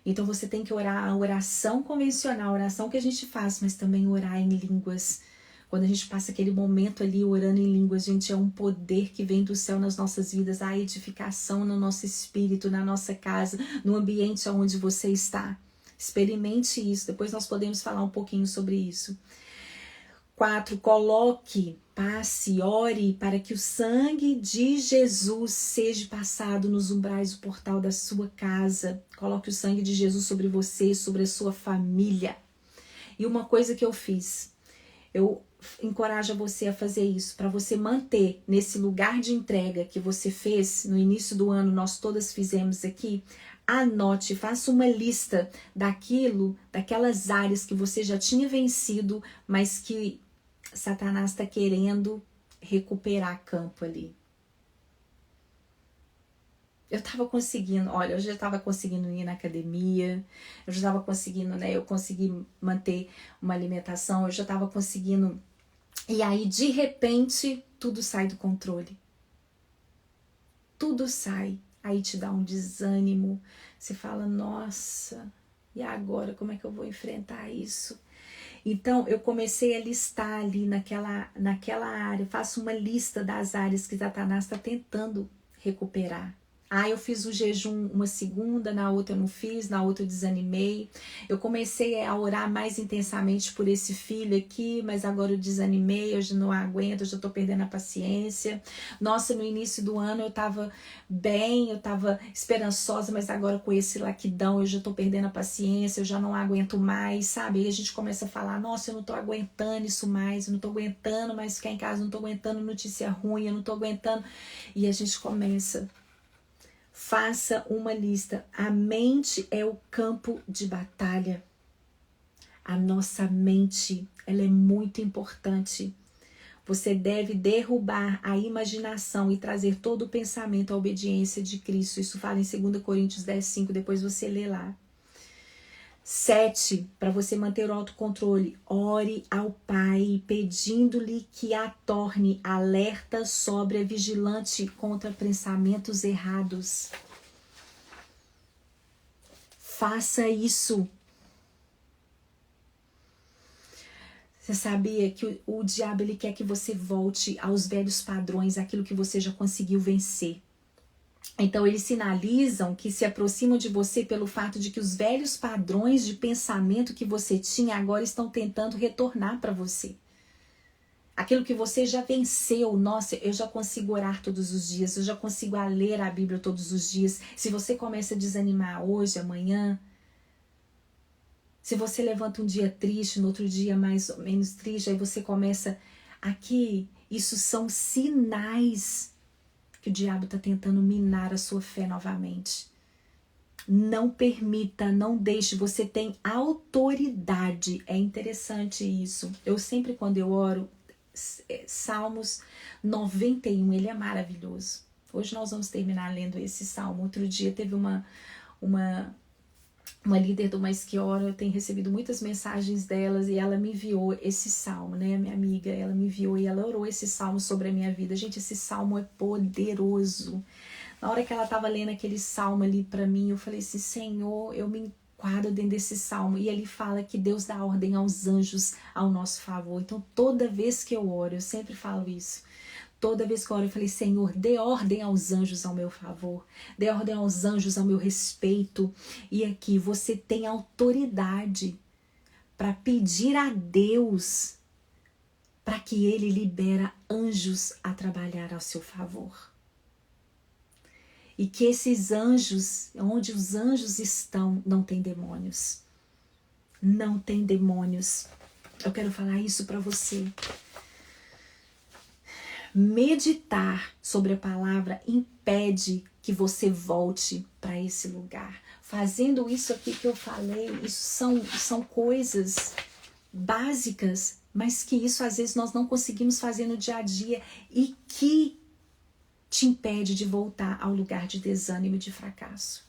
Então você tem que orar a oração convencional, a oração que a gente faz, mas também orar em línguas. Quando a gente passa aquele momento ali orando em línguas, gente, é um poder que vem do céu nas nossas vidas, a edificação no nosso espírito, na nossa casa, no ambiente onde você está. Experimente isso, depois nós podemos falar um pouquinho sobre isso. 4, passe, ore para que o sangue de Jesus seja passado nos umbrais do portal da sua casa. Coloque o sangue de Jesus sobre você, sobre a sua família. E uma coisa que eu fiz, eu encorajo você a fazer isso, para você manter nesse lugar de entrega que você fez no início do ano, nós todas fizemos aqui. Anote, faça uma lista daquelas áreas que você já tinha vencido, mas que Satanás está querendo recuperar campo ali. Eu tava conseguindo, olha, eu já tava conseguindo ir na academia, eu já tava conseguindo, né, eu consegui manter uma alimentação, eu já tava conseguindo, e aí de repente tudo sai do controle. Tudo sai, aí te dá um desânimo, você fala, nossa, e agora como é que eu vou enfrentar isso? Então eu comecei a listar ali naquela área, faço uma lista das áreas que Satanás está tentando recuperar. Eu fiz o jejum uma segunda, na outra eu não fiz, na outra eu desanimei. Eu comecei a orar mais intensamente por esse filho aqui, mas agora eu desanimei, eu já não aguento, eu já tô perdendo a paciência. Nossa, no início do ano eu tava bem, eu tava esperançosa, mas agora com esse laquidão eu já tô perdendo a paciência, eu já não aguento mais, sabe? Aí a gente começa a falar, nossa, eu não tô aguentando isso mais, eu não tô aguentando mais ficar em casa, eu não tô aguentando notícia ruim, eu não tô aguentando. E a gente começa... Faça uma lista. A mente é o campo de batalha. A nossa mente, ela é muito importante. Você deve derrubar a imaginação e trazer todo o pensamento à obediência de Cristo. Isso fala em 2 Coríntios 10:5, depois você lê lá. 7, para você manter o autocontrole, ore ao Pai, pedindo-lhe que a torne alerta, sóbria, vigilante contra pensamentos errados. Faça isso. Você sabia que o diabo ele quer que você volte aos velhos padrões, aquilo que você já conseguiu vencer. Então eles sinalizam que se aproximam de você pelo fato de que os velhos padrões de pensamento que você tinha agora estão tentando retornar para você. Aquilo que você já venceu, nossa, eu já consigo orar todos os dias, eu já consigo ler a Bíblia todos os dias. Se você começa a desanimar hoje, amanhã, se você levanta um dia triste, no outro dia mais ou menos triste, aí você começa aqui, isso são sinais que o diabo está tentando minar a sua fé novamente. Não permita, não deixe, você tem autoridade. É interessante isso. Eu sempre, quando eu oro, Salmos 91, ele é maravilhoso. Hoje nós vamos terminar lendo esse salmo. Outro dia teve uma líder do Mais Que Ora, eu tenho recebido muitas mensagens delas e ela me enviou esse salmo, né, minha amiga, ela me enviou e ela orou esse salmo sobre a minha vida. Gente, esse salmo é poderoso. Na hora que ela estava lendo aquele salmo ali para mim, eu falei assim, Senhor, eu me enquadro dentro desse salmo. E ele fala que Deus dá ordem aos anjos ao nosso favor. Então, toda vez que eu oro, eu sempre falo isso. Toda vez que eu oro, eu falei, Senhor, dê ordem aos anjos ao meu favor. Dê ordem aos anjos ao meu respeito. E aqui, você tem autoridade para pedir a Deus para que Ele libera anjos a trabalhar ao seu favor. E que esses anjos, onde os anjos estão, não tem demônios. Não tem demônios. Eu quero falar isso para você. Meditar sobre a palavra impede que você volte para esse lugar. Fazendo isso aqui que eu falei, isso são coisas básicas, mas que isso às vezes nós não conseguimos fazer no dia a dia e que te impede de voltar ao lugar de desânimo e de fracasso.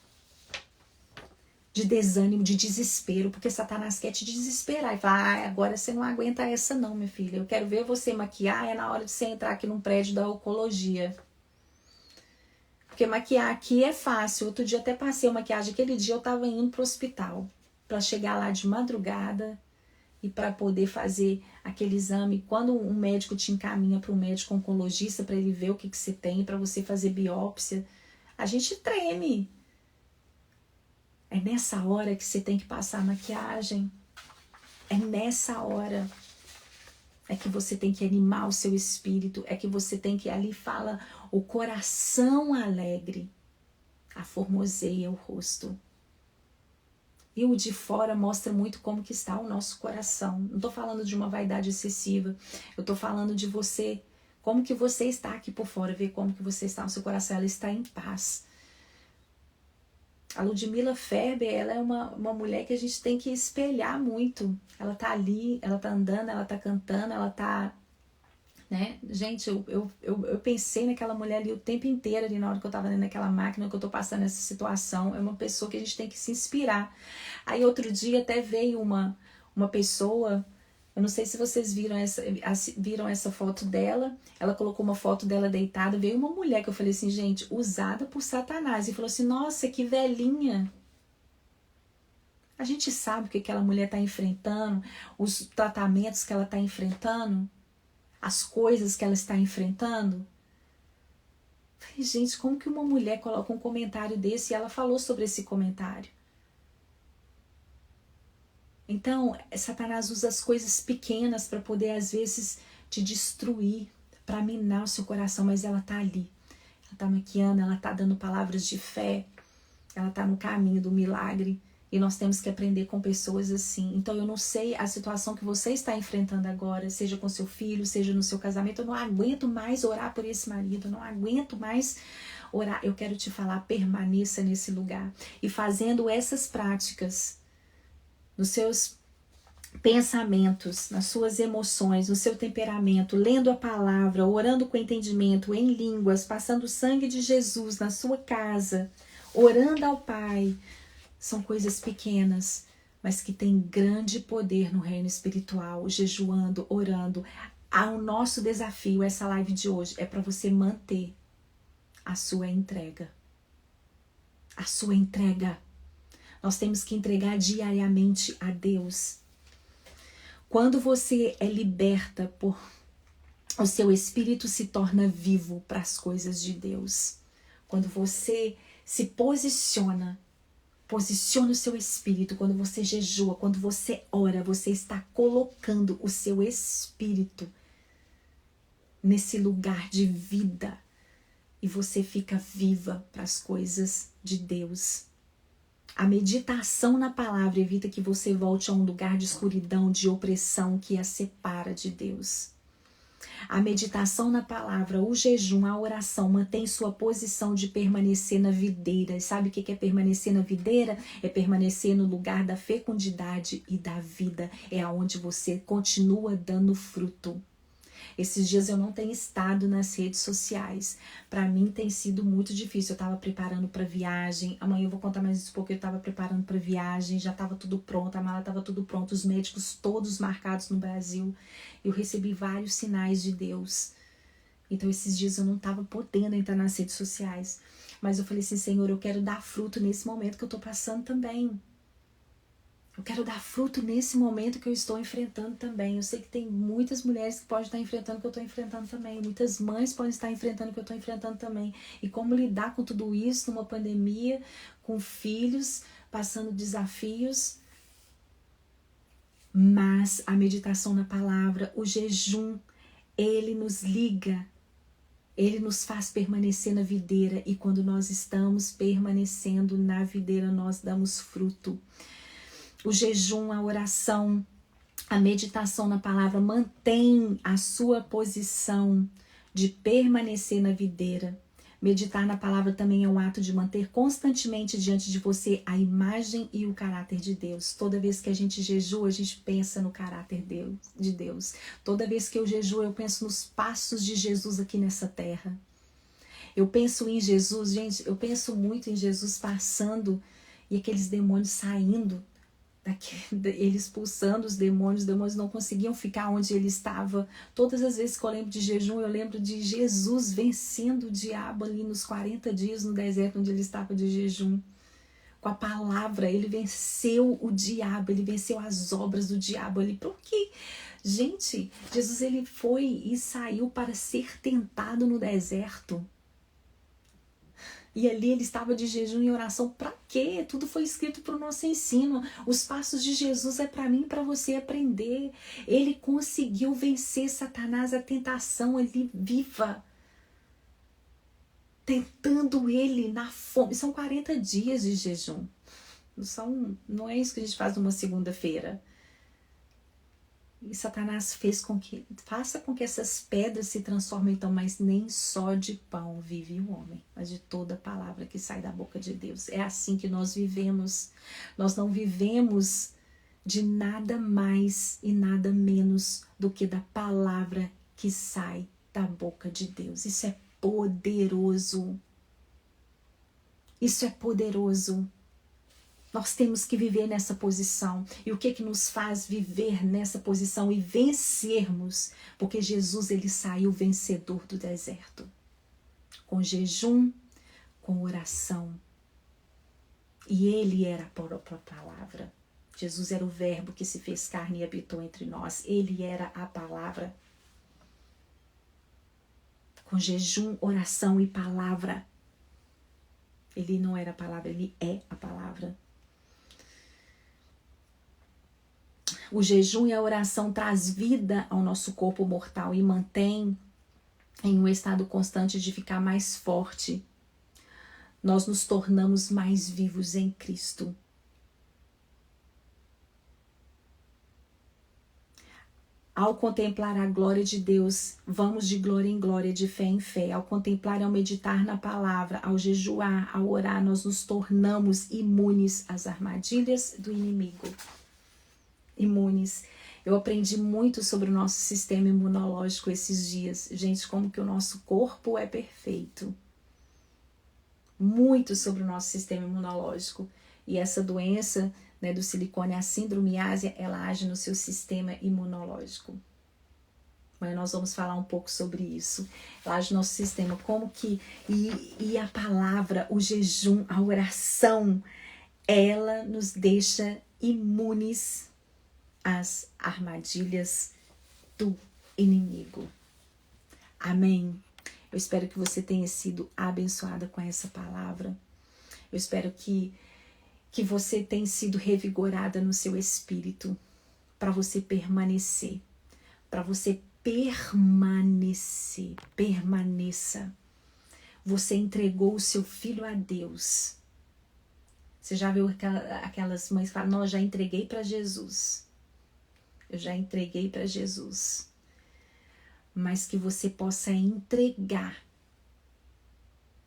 De desânimo, de desespero, porque Satanás quer te desesperar e falar, agora você não aguenta essa não, minha filha. Eu quero ver você maquiar, é na hora de você entrar aqui num prédio da oncologia. Porque maquiar aqui é fácil. Outro dia até passei uma maquiagem, aquele dia eu tava indo pro hospital, para chegar lá de madrugada e para poder fazer aquele exame. Quando um médico te encaminha para um médico oncologista para ele ver o que você tem, para você fazer biópsia, a gente treme. É nessa hora que você tem que passar a maquiagem. É nessa hora. É que você tem que animar o seu espírito. É que você tem que, ali fala, o coração alegre aformoseia o rosto. E o de fora mostra muito como que está o nosso coração. Não estou falando de uma vaidade excessiva. Eu estou falando de você, como que você está aqui por fora. Ver como que você está no seu coração. Ela está em paz. A Ludmila Ferber, ela é uma mulher que a gente tem que espelhar muito. Ela tá ali, ela tá andando, ela tá cantando, ela tá né? Gente, eu pensei naquela mulher ali o tempo inteiro, ali na hora que eu tava dentro daquela máquina, que eu tô passando essa situação. É uma pessoa que a gente tem que se inspirar. Aí outro dia até veio uma pessoa, eu não sei se vocês viram essa foto dela, ela colocou uma foto dela deitada, veio uma mulher que eu falei assim, gente, usada por Satanás, e falou assim, nossa, que velhinha. A gente sabe o que aquela mulher está enfrentando, os tratamentos que ela está enfrentando, as coisas que ela está enfrentando. Falei, gente, como que uma mulher coloca um comentário desse e ela falou sobre esse comentário? Então, Satanás usa as coisas pequenas para poder, às vezes, te destruir, para minar o seu coração, mas ela tá ali. Ela tá maquiando, ela tá dando palavras de fé, ela tá no caminho do milagre. E nós temos que aprender com pessoas assim. Então, eu não sei a situação que você está enfrentando agora, seja com seu filho, seja no seu casamento. Eu não aguento mais orar por esse marido, eu não aguento mais orar. Eu quero te falar, permaneça nesse lugar. E fazendo essas práticas, nos seus pensamentos, nas suas emoções, no seu temperamento, lendo a palavra, orando com entendimento, em línguas, passando o sangue de Jesus na sua casa, orando ao Pai, são coisas pequenas, mas que têm grande poder no reino espiritual, jejuando, orando. O nosso desafio, essa live de hoje, é para você manter a sua entrega. A sua entrega. Nós temos que entregar diariamente a Deus. Quando você é liberta por o seu espírito se torna vivo para as coisas de Deus. Quando você se posiciona o seu espírito, quando você jejua, quando você ora, você está colocando o seu espírito nesse lugar de vida e você fica viva para as coisas de Deus. A meditação na palavra evita que você volte a um lugar de escuridão, de opressão que a separa de Deus. A meditação na palavra, o jejum, a oração mantém sua posição de permanecer na videira. E sabe o que é permanecer na videira? É permanecer no lugar da fecundidade e da vida. É aonde você continua dando fruto. Esses dias eu não tenho estado nas redes sociais. Para mim tem sido muito difícil. Eu estava preparando para viagem. Amanhã eu vou contar mais isso porque eu estava preparando para viagem. Já estava tudo pronto, a mala estava tudo pronto. Os médicos todos marcados no Brasil. Eu recebi vários sinais de Deus. Então esses dias eu não estava podendo entrar nas redes sociais. Mas eu falei assim, Senhor, eu quero dar fruto nesse momento que eu estou passando também. Eu quero dar fruto nesse momento que eu estou enfrentando também. Eu sei que tem muitas mulheres que podem estar enfrentando o que eu estou enfrentando também. Muitas mães podem estar enfrentando o que eu estou enfrentando também. E como lidar com tudo isso numa pandemia, com filhos, passando desafios. Mas a meditação na palavra, o jejum, ele nos liga. Ele nos faz permanecer na videira. E quando nós estamos permanecendo na videira, nós damos fruto. O jejum, a oração, a meditação na palavra mantém a sua posição de permanecer na videira. Meditar na palavra também é um ato de manter constantemente diante de você a imagem e o caráter de Deus. Toda vez que a gente jejua, a gente pensa no caráter de Deus. Toda vez que eu jejuo, eu penso nos passos de Jesus aqui nessa terra. Eu penso em Jesus, gente, eu penso muito em Jesus passando e aqueles demônios saindo. Ele expulsando os demônios não conseguiam ficar onde ele estava. Todas as vezes que eu lembro de jejum, eu lembro de Jesus vencendo o diabo ali nos 40 dias no deserto onde ele estava de jejum. Com a palavra, ele venceu o diabo, ele venceu as obras do diabo ali. Porque, gente, Jesus ele foi e saiu para ser tentado no deserto. E ali ele estava de jejum e oração. Para quê? Tudo foi escrito para o nosso ensino. Os passos de Jesus é para mim e para você aprender. Ele conseguiu vencer Satanás, a tentação ali viva. Tentando ele na fome. São 40 dias de jejum. Não é isso que a gente faz numa segunda-feira. E Satanás faça com que essas pedras se transformem então, mas nem só de pão vive o homem, mas de toda palavra que sai da boca de Deus. É assim que nós vivemos. Nós não vivemos de nada mais e nada menos do que da palavra que sai da boca de Deus. Isso é poderoso. Isso é poderoso. Nós temos que viver nessa posição. E o que nos faz viver nessa posição e vencermos? Porque Jesus, ele saiu vencedor do deserto. Com jejum, com oração. E ele era a própria palavra. Jesus era o verbo que se fez carne e habitou entre nós. Ele era a palavra. Com jejum, oração e palavra. Ele não era a palavra, ele é a palavra. O jejum e a oração traz vida ao nosso corpo mortal e mantém em um estado constante de ficar mais forte. Nós nos tornamos mais vivos em Cristo. Ao contemplar a glória de Deus, vamos de glória em glória, de fé em fé. Ao contemplar e ao meditar na palavra, ao jejuar, ao orar, nós nos tornamos imunes às armadilhas do inimigo. Imunes. Eu aprendi muito sobre o nosso sistema imunológico esses dias. Gente, como que o nosso corpo é perfeito. Muito sobre o nosso sistema imunológico. E essa doença, né, do silicone, a síndrome ásia, ela age no seu sistema imunológico. Mas nós vamos falar um pouco sobre isso. Ela age no nosso sistema. Como que... E a palavra, o jejum, a oração, ela nos deixa imunes às armadilhas do inimigo. Amém? Eu espero que você tenha sido abençoada com essa palavra. Eu espero que você tenha sido revigorada no seu espírito, para você permanecer, para você permaneça. Você entregou o seu filho a Deus. Você já viu aquelas mães que falam, não, eu já entreguei para Jesus. Eu já entreguei para Jesus. Mas que você possa entregar.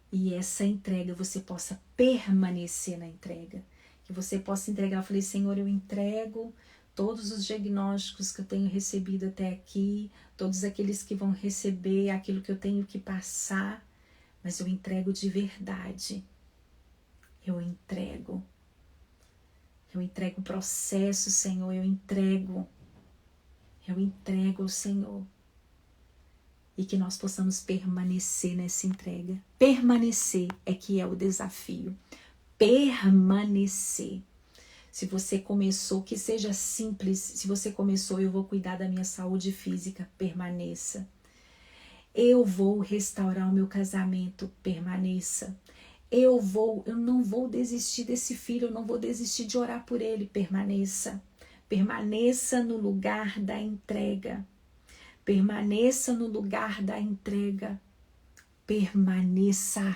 E essa entrega, você possa permanecer na entrega. Que você possa entregar. Eu falei, Senhor, eu entrego todos os diagnósticos que eu tenho recebido até aqui. Todos aqueles que vão receber aquilo que eu tenho que passar. Mas eu entrego de verdade. Eu entrego. Eu entrego o processo, Senhor. Eu entrego ao Senhor. E que nós possamos permanecer nessa entrega. Permanecer é que é o desafio. Permanecer. Se você começou, que seja simples. Se você começou, eu vou cuidar da minha saúde física. Permaneça. Eu vou restaurar o meu casamento. Permaneça. Eu não vou desistir desse filho. Eu não vou desistir de orar por ele. Permaneça. Permaneça no lugar da entrega. Permaneça no lugar da entrega. Permaneça.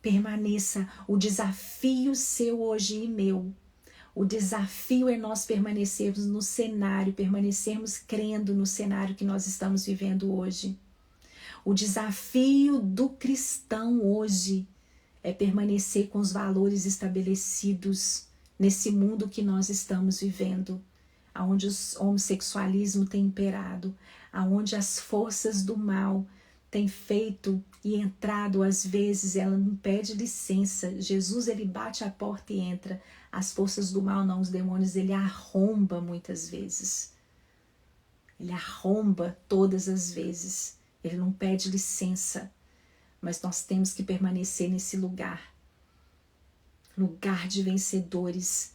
Permaneça. O desafio seu hoje e meu. O desafio é nós permanecermos no cenário, permanecermos crendo no cenário que nós estamos vivendo hoje. O desafio do cristão hoje é permanecer com os valores estabelecidos nesse mundo que nós estamos vivendo, aonde o homossexualismo tem imperado, aonde as forças do mal têm feito e entrado, às vezes ela não pede licença. Jesus, ele bate a porta e entra. As forças do mal não, os demônios, ele arromba muitas vezes. Ele arromba todas as vezes. Ele não pede licença. Mas nós temos que permanecer nesse lugar. Lugar de vencedores.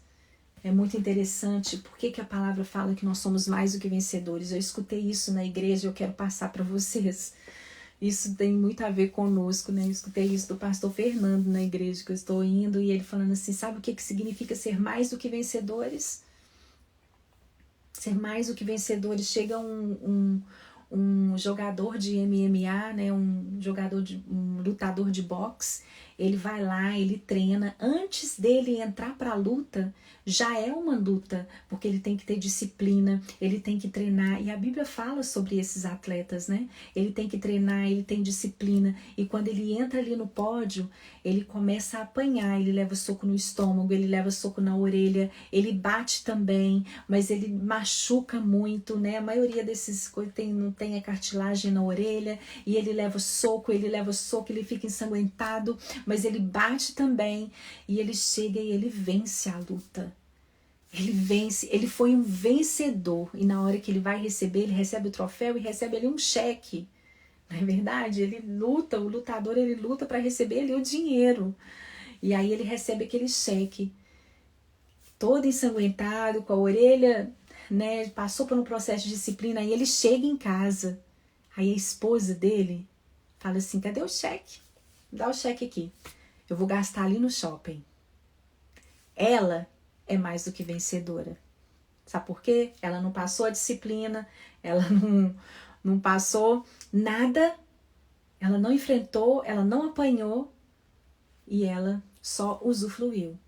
É muito interessante. Por que a palavra fala que nós somos mais do que vencedores? Eu escutei isso na igreja e eu quero passar para vocês. Isso tem muito a ver conosco, né? Eu escutei isso do pastor Fernando na igreja que eu estou indo. E ele falando assim, sabe o que significa ser mais do que vencedores? Ser mais do que vencedores. Chega um jogador de MMA, né? Um lutador de boxe. Ele vai lá, ele treina. Antes dele entrar para a luta, já é uma luta, porque ele tem que ter disciplina, ele tem que treinar. E a Bíblia fala sobre esses atletas, né? Ele tem que treinar, ele tem disciplina. E quando ele entra ali no pódio, ele começa a apanhar. Ele leva soco no estômago, ele leva soco na orelha, ele bate também, mas ele machuca muito, né? A maioria desses coisas não tem a cartilagem na orelha, e ele leva soco, ele fica ensanguentado, mas ele bate também, e ele chega e ele vence a luta. Ele vence, ele foi um vencedor, e na hora que ele vai receber, ele recebe o troféu e recebe ali um cheque. Não é verdade? Ele luta, o lutador, ele luta para receber ali o dinheiro. E aí ele recebe aquele cheque, todo ensanguentado, com a orelha, né, passou por um processo de disciplina, aí ele chega em casa. Aí a esposa dele fala assim: cadê o cheque? Dá o cheque aqui. Eu vou gastar ali no shopping. Ela é mais do que vencedora. Sabe por quê? Ela não passou a disciplina, ela não passou nada, ela não enfrentou, ela não apanhou e ela só usufruiu.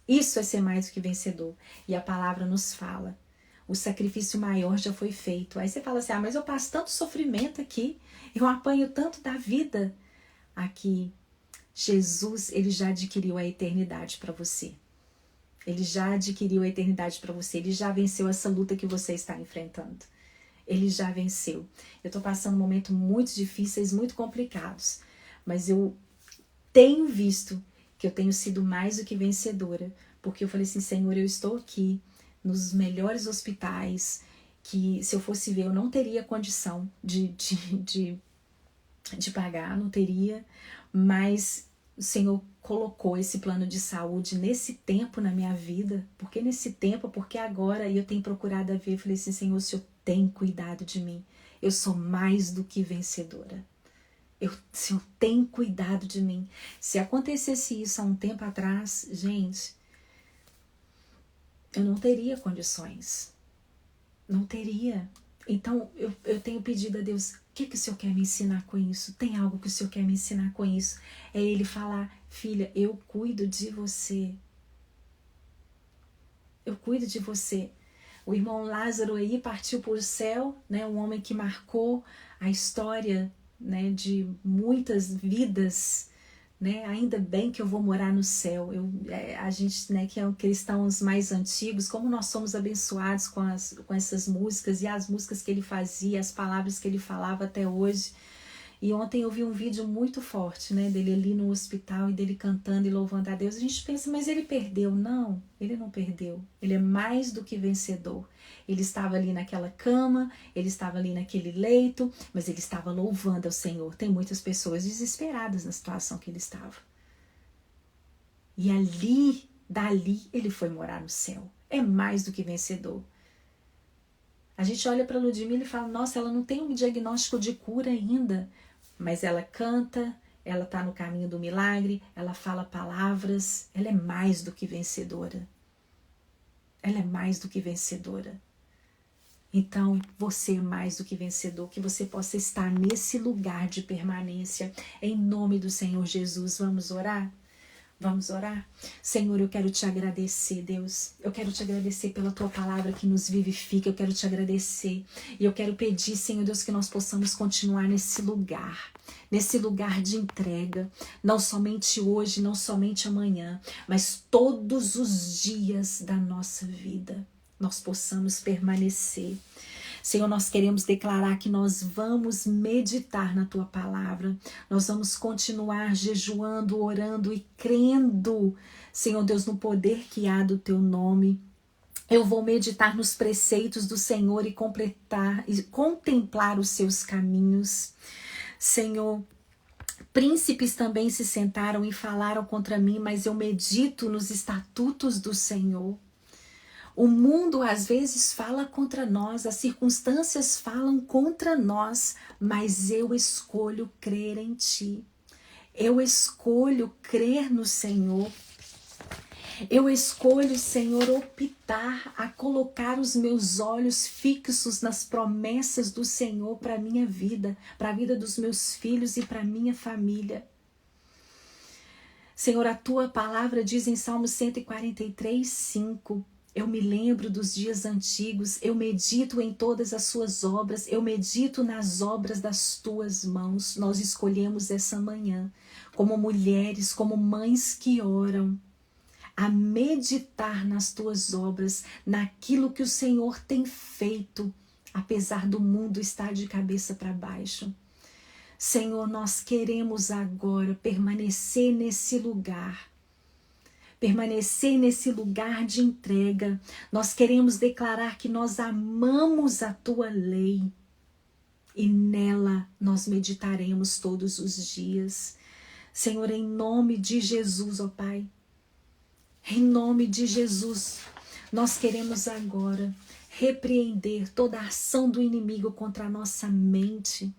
Isso é ser mais do que vencedor. E a palavra nos fala: o sacrifício maior já foi feito. Aí você fala assim: mas eu passo tanto sofrimento aqui, eu apanho tanto da vida. Aqui, Jesus, ele já adquiriu a eternidade para você. Ele já adquiriu a eternidade para você. Ele já venceu essa luta que você está enfrentando. Ele já venceu. Eu estou passando momentos muito difíceis, muito complicados. Mas eu tenho visto que eu tenho sido mais do que vencedora. Porque eu falei assim: Senhor, eu estou aqui nos melhores hospitais, que se eu fosse ver eu não teria condição de pagar, não teria, mas o Senhor colocou esse plano de saúde nesse tempo na minha vida, porque nesse tempo, porque agora, e eu tenho procurado a ver, eu falei assim: Senhor, o Senhor tem cuidado de mim, eu sou mais do que vencedora. O Senhor tem cuidado de mim. Se acontecesse isso há um tempo atrás, gente, eu não teria condições. Não teria. Então, eu tenho pedido a Deus: o que o Senhor quer me ensinar com isso? Tem algo que o Senhor quer me ensinar com isso? É Ele falar: filha, eu cuido de você. Eu cuido de você. O irmão Lázaro aí partiu para o céu, né? Um homem que marcou a história, né, de muitas vidas, né? Ainda bem que eu vou morar no céu. A gente, né, que é cristãos mais antigos, como nós somos abençoados com essas músicas, e as músicas que ele fazia, as palavras que ele falava até hoje. E ontem eu vi um vídeo muito forte, né, dele ali no hospital e dele cantando e louvando a Deus. A gente pensa: mas ele perdeu? Não, ele não perdeu. Ele é mais do que vencedor. Ele estava ali naquela cama, ele estava ali naquele leito, mas ele estava louvando ao Senhor. Tem muitas pessoas desesperadas na situação que ele estava. E dali, ele foi morar no céu. É mais do que vencedor. A gente olha para Ludmila e fala: nossa, ela não tem um diagnóstico de cura ainda, mas ela canta, ela está no caminho do milagre, ela fala palavras, ela é mais do que vencedora. Ela é mais do que vencedora. Então, você é mais do que vencedor, que você possa estar nesse lugar de permanência. Em nome do Senhor Jesus, vamos orar? Vamos orar? Senhor, eu quero te agradecer, Deus. Eu quero te agradecer pela tua palavra que nos vivifica. Eu quero te agradecer. E eu quero pedir, Senhor Deus, que nós possamos continuar nesse lugar de entrega. Não somente hoje, não somente amanhã, mas todos os dias da nossa vida. Nós possamos permanecer. Senhor, nós queremos declarar que nós vamos meditar na tua palavra, nós vamos continuar jejuando, orando e crendo, Senhor Deus, no poder que há do teu nome. Eu vou meditar nos preceitos do Senhor e contemplar os seus caminhos. Senhor, príncipes também se sentaram e falaram contra mim, mas eu medito nos estatutos do Senhor. O mundo às vezes fala contra nós, as circunstâncias falam contra nós, mas eu escolho crer em ti. Eu escolho crer no Senhor. Eu escolho, Senhor, optar a colocar os meus olhos fixos nas promessas do Senhor para a minha vida, para a vida dos meus filhos e para a minha família. Senhor, a tua palavra diz em Salmo 143, 5. Eu me lembro dos dias antigos, eu medito em todas as suas obras, eu medito nas obras das tuas mãos. Nós escolhemos essa manhã, como mulheres, como mães que oram, a meditar nas tuas obras, naquilo que o Senhor tem feito, apesar do mundo estar de cabeça para baixo. Senhor, nós queremos agora permanecer nesse lugar de entrega. Nós queremos declarar que nós amamos a tua lei e nela nós meditaremos todos os dias. Senhor, em nome de Jesus, ó Pai, em nome de Jesus, nós queremos agora repreender toda a ação do inimigo contra a nossa mente,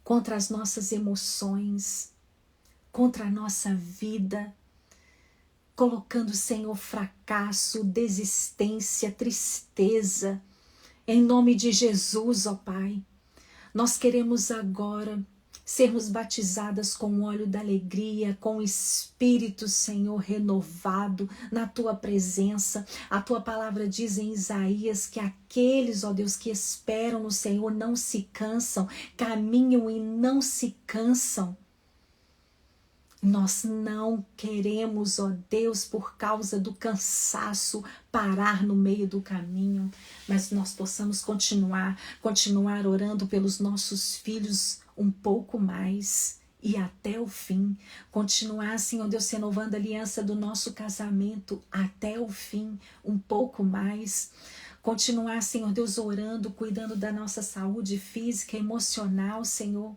contra as nossas emoções, contra a nossa vida, colocando, Senhor, fracasso, desistência, tristeza, em nome de Jesus, ó Pai. Nós queremos agora sermos batizadas com o óleo da alegria, com o Espírito, Senhor, renovado na Tua presença. A Tua palavra diz em Isaías que aqueles, ó Deus, que esperam no Senhor não se cansam, caminham e não se cansam. Nós não queremos, ó Deus, por causa do cansaço, parar no meio do caminho, mas nós possamos continuar orando pelos nossos filhos um pouco mais e até o fim. Continuar, Senhor Deus, renovando a aliança do nosso casamento até o fim, um pouco mais. Continuar, Senhor Deus, orando, cuidando da nossa saúde física, emocional, Senhor,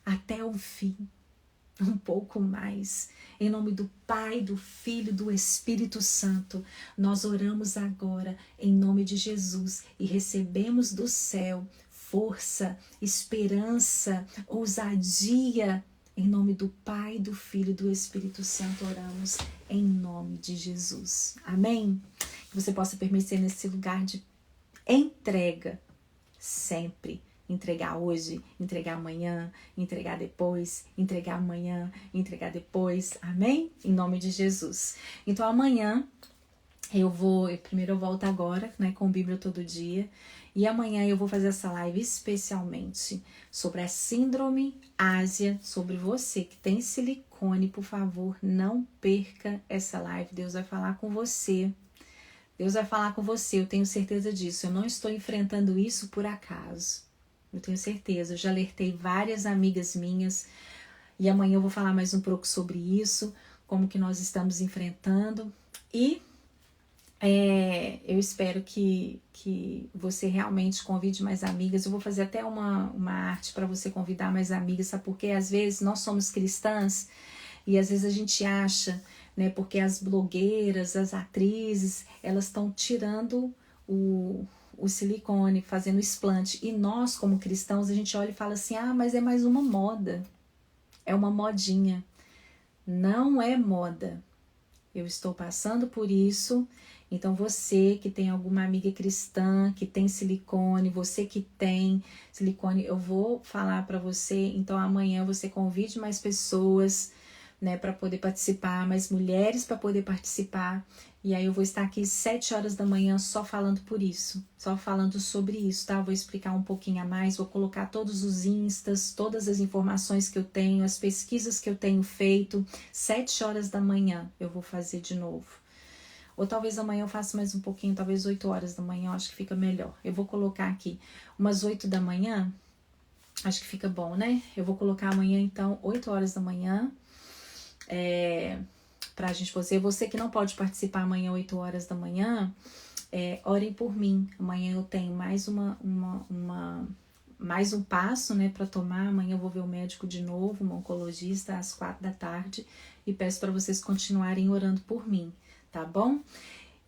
até o fim. Um pouco mais. Em nome do Pai, do Filho, do Espírito Santo, nós oramos agora em nome de Jesus e recebemos do céu força, esperança, ousadia. Em nome do Pai, do Filho e do Espírito Santo oramos em nome de Jesus. Amém? Que você possa permanecer nesse lugar de entrega sempre. Entregar hoje, entregar amanhã, entregar depois, entregar amanhã, entregar depois. Amém? Em nome de Jesus. Então amanhã primeiro eu volto agora, né, com Bíblia todo dia. E amanhã eu vou fazer essa live especialmente sobre a síndrome Ásia, sobre você que tem silicone. Por favor, não perca essa live. Deus vai falar com você. Deus vai falar com você, eu tenho certeza disso. Eu não estou enfrentando isso por acaso. Eu tenho certeza, eu já alertei várias amigas minhas e amanhã eu vou falar mais um pouco sobre isso, como que nós estamos enfrentando e eu espero que você realmente convide mais amigas. Eu vou fazer até uma arte para você convidar mais amigas, sabe? Porque às vezes nós somos cristãs e às vezes a gente acha, né, porque as blogueiras, as atrizes, elas estão tirando o silicone, fazendo explante. E nós, como cristãos, a gente olha e fala assim, mas é mais uma moda. É uma modinha. Não é moda. Eu estou passando por isso. Então você que tem alguma amiga cristã, que tem silicone, você que tem silicone, eu vou falar para você. Então amanhã você convide mais pessoas, né, para poder participar, mais mulheres para poder participar. E aí eu vou estar aqui 7 horas da manhã só falando por isso, só falando sobre isso, tá? Eu vou explicar um pouquinho a mais, vou colocar todos os instas, todas as informações que eu tenho, as pesquisas que eu tenho feito. 7 horas da manhã eu vou fazer de novo. Ou talvez amanhã eu faça mais um pouquinho, talvez 8 horas da manhã, eu acho que fica melhor. Eu vou colocar aqui umas 8 da manhã, acho que fica bom, né? Eu vou colocar amanhã então 8 horas da manhã. Pra gente fazer. Você que não pode participar amanhã 8 horas da manhã, orem por mim. Amanhã eu tenho mais mais um passo, né, para tomar. Amanhã eu vou ver o médico de novo, um oncologista, às 4 da tarde, e peço para vocês continuarem orando por mim, tá bom?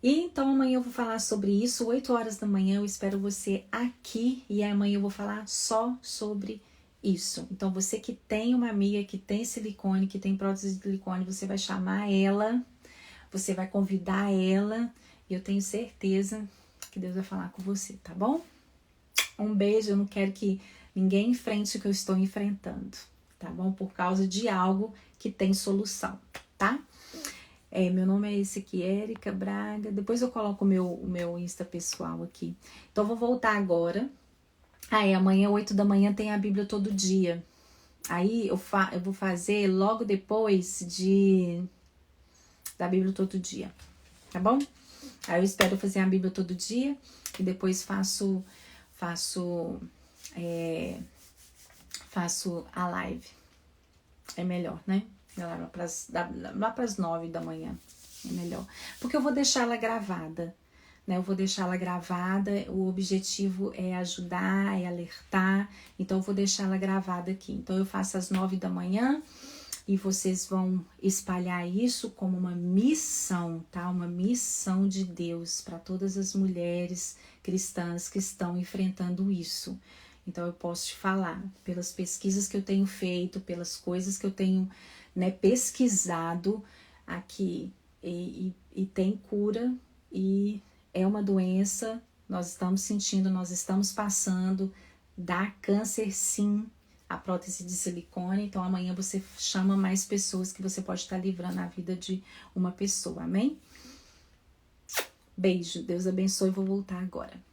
E então amanhã eu vou falar sobre isso, 8 horas da manhã, eu espero você aqui, e amanhã eu vou falar só sobre isso. Então você que tem uma amiga que tem silicone, que tem prótese de silicone, você vai chamar ela, você vai convidar ela, e eu tenho certeza que Deus vai falar com você, tá bom? Um beijo, eu não quero que ninguém enfrente o que eu estou enfrentando. tá bom? Por causa de algo que tem solução, tá? Meu nome é esse aqui, Érica Braga. Depois eu coloco o meu Insta pessoal aqui. Então, eu vou voltar agora. Amanhã, 8 da manhã, tem a Bíblia todo dia. Aí, eu vou fazer logo depois da Bíblia todo dia, tá bom? Aí, eu espero fazer a Bíblia todo dia e depois faço a live. É melhor, né? Lá para as 9 da manhã. É melhor. Porque eu vou deixar ela gravada, né? Eu vou deixar ela gravada. O objetivo é ajudar, é alertar. Então, eu vou deixar ela gravada aqui. Então, eu faço às 9 da manhã e vocês vão espalhar isso como uma missão, tá? Uma missão de Deus para todas as mulheres cristãs que estão enfrentando isso. Então, eu posso te falar, pelas pesquisas que eu tenho feito, pelas coisas que eu tenho, né, pesquisado aqui, e tem cura, e é uma doença, nós estamos sentindo, nós estamos passando, dá câncer sim, a prótese de silicone. Então, amanhã você chama mais pessoas que você pode estar livrando a vida de uma pessoa, amém? Beijo, Deus abençoe, vou voltar agora.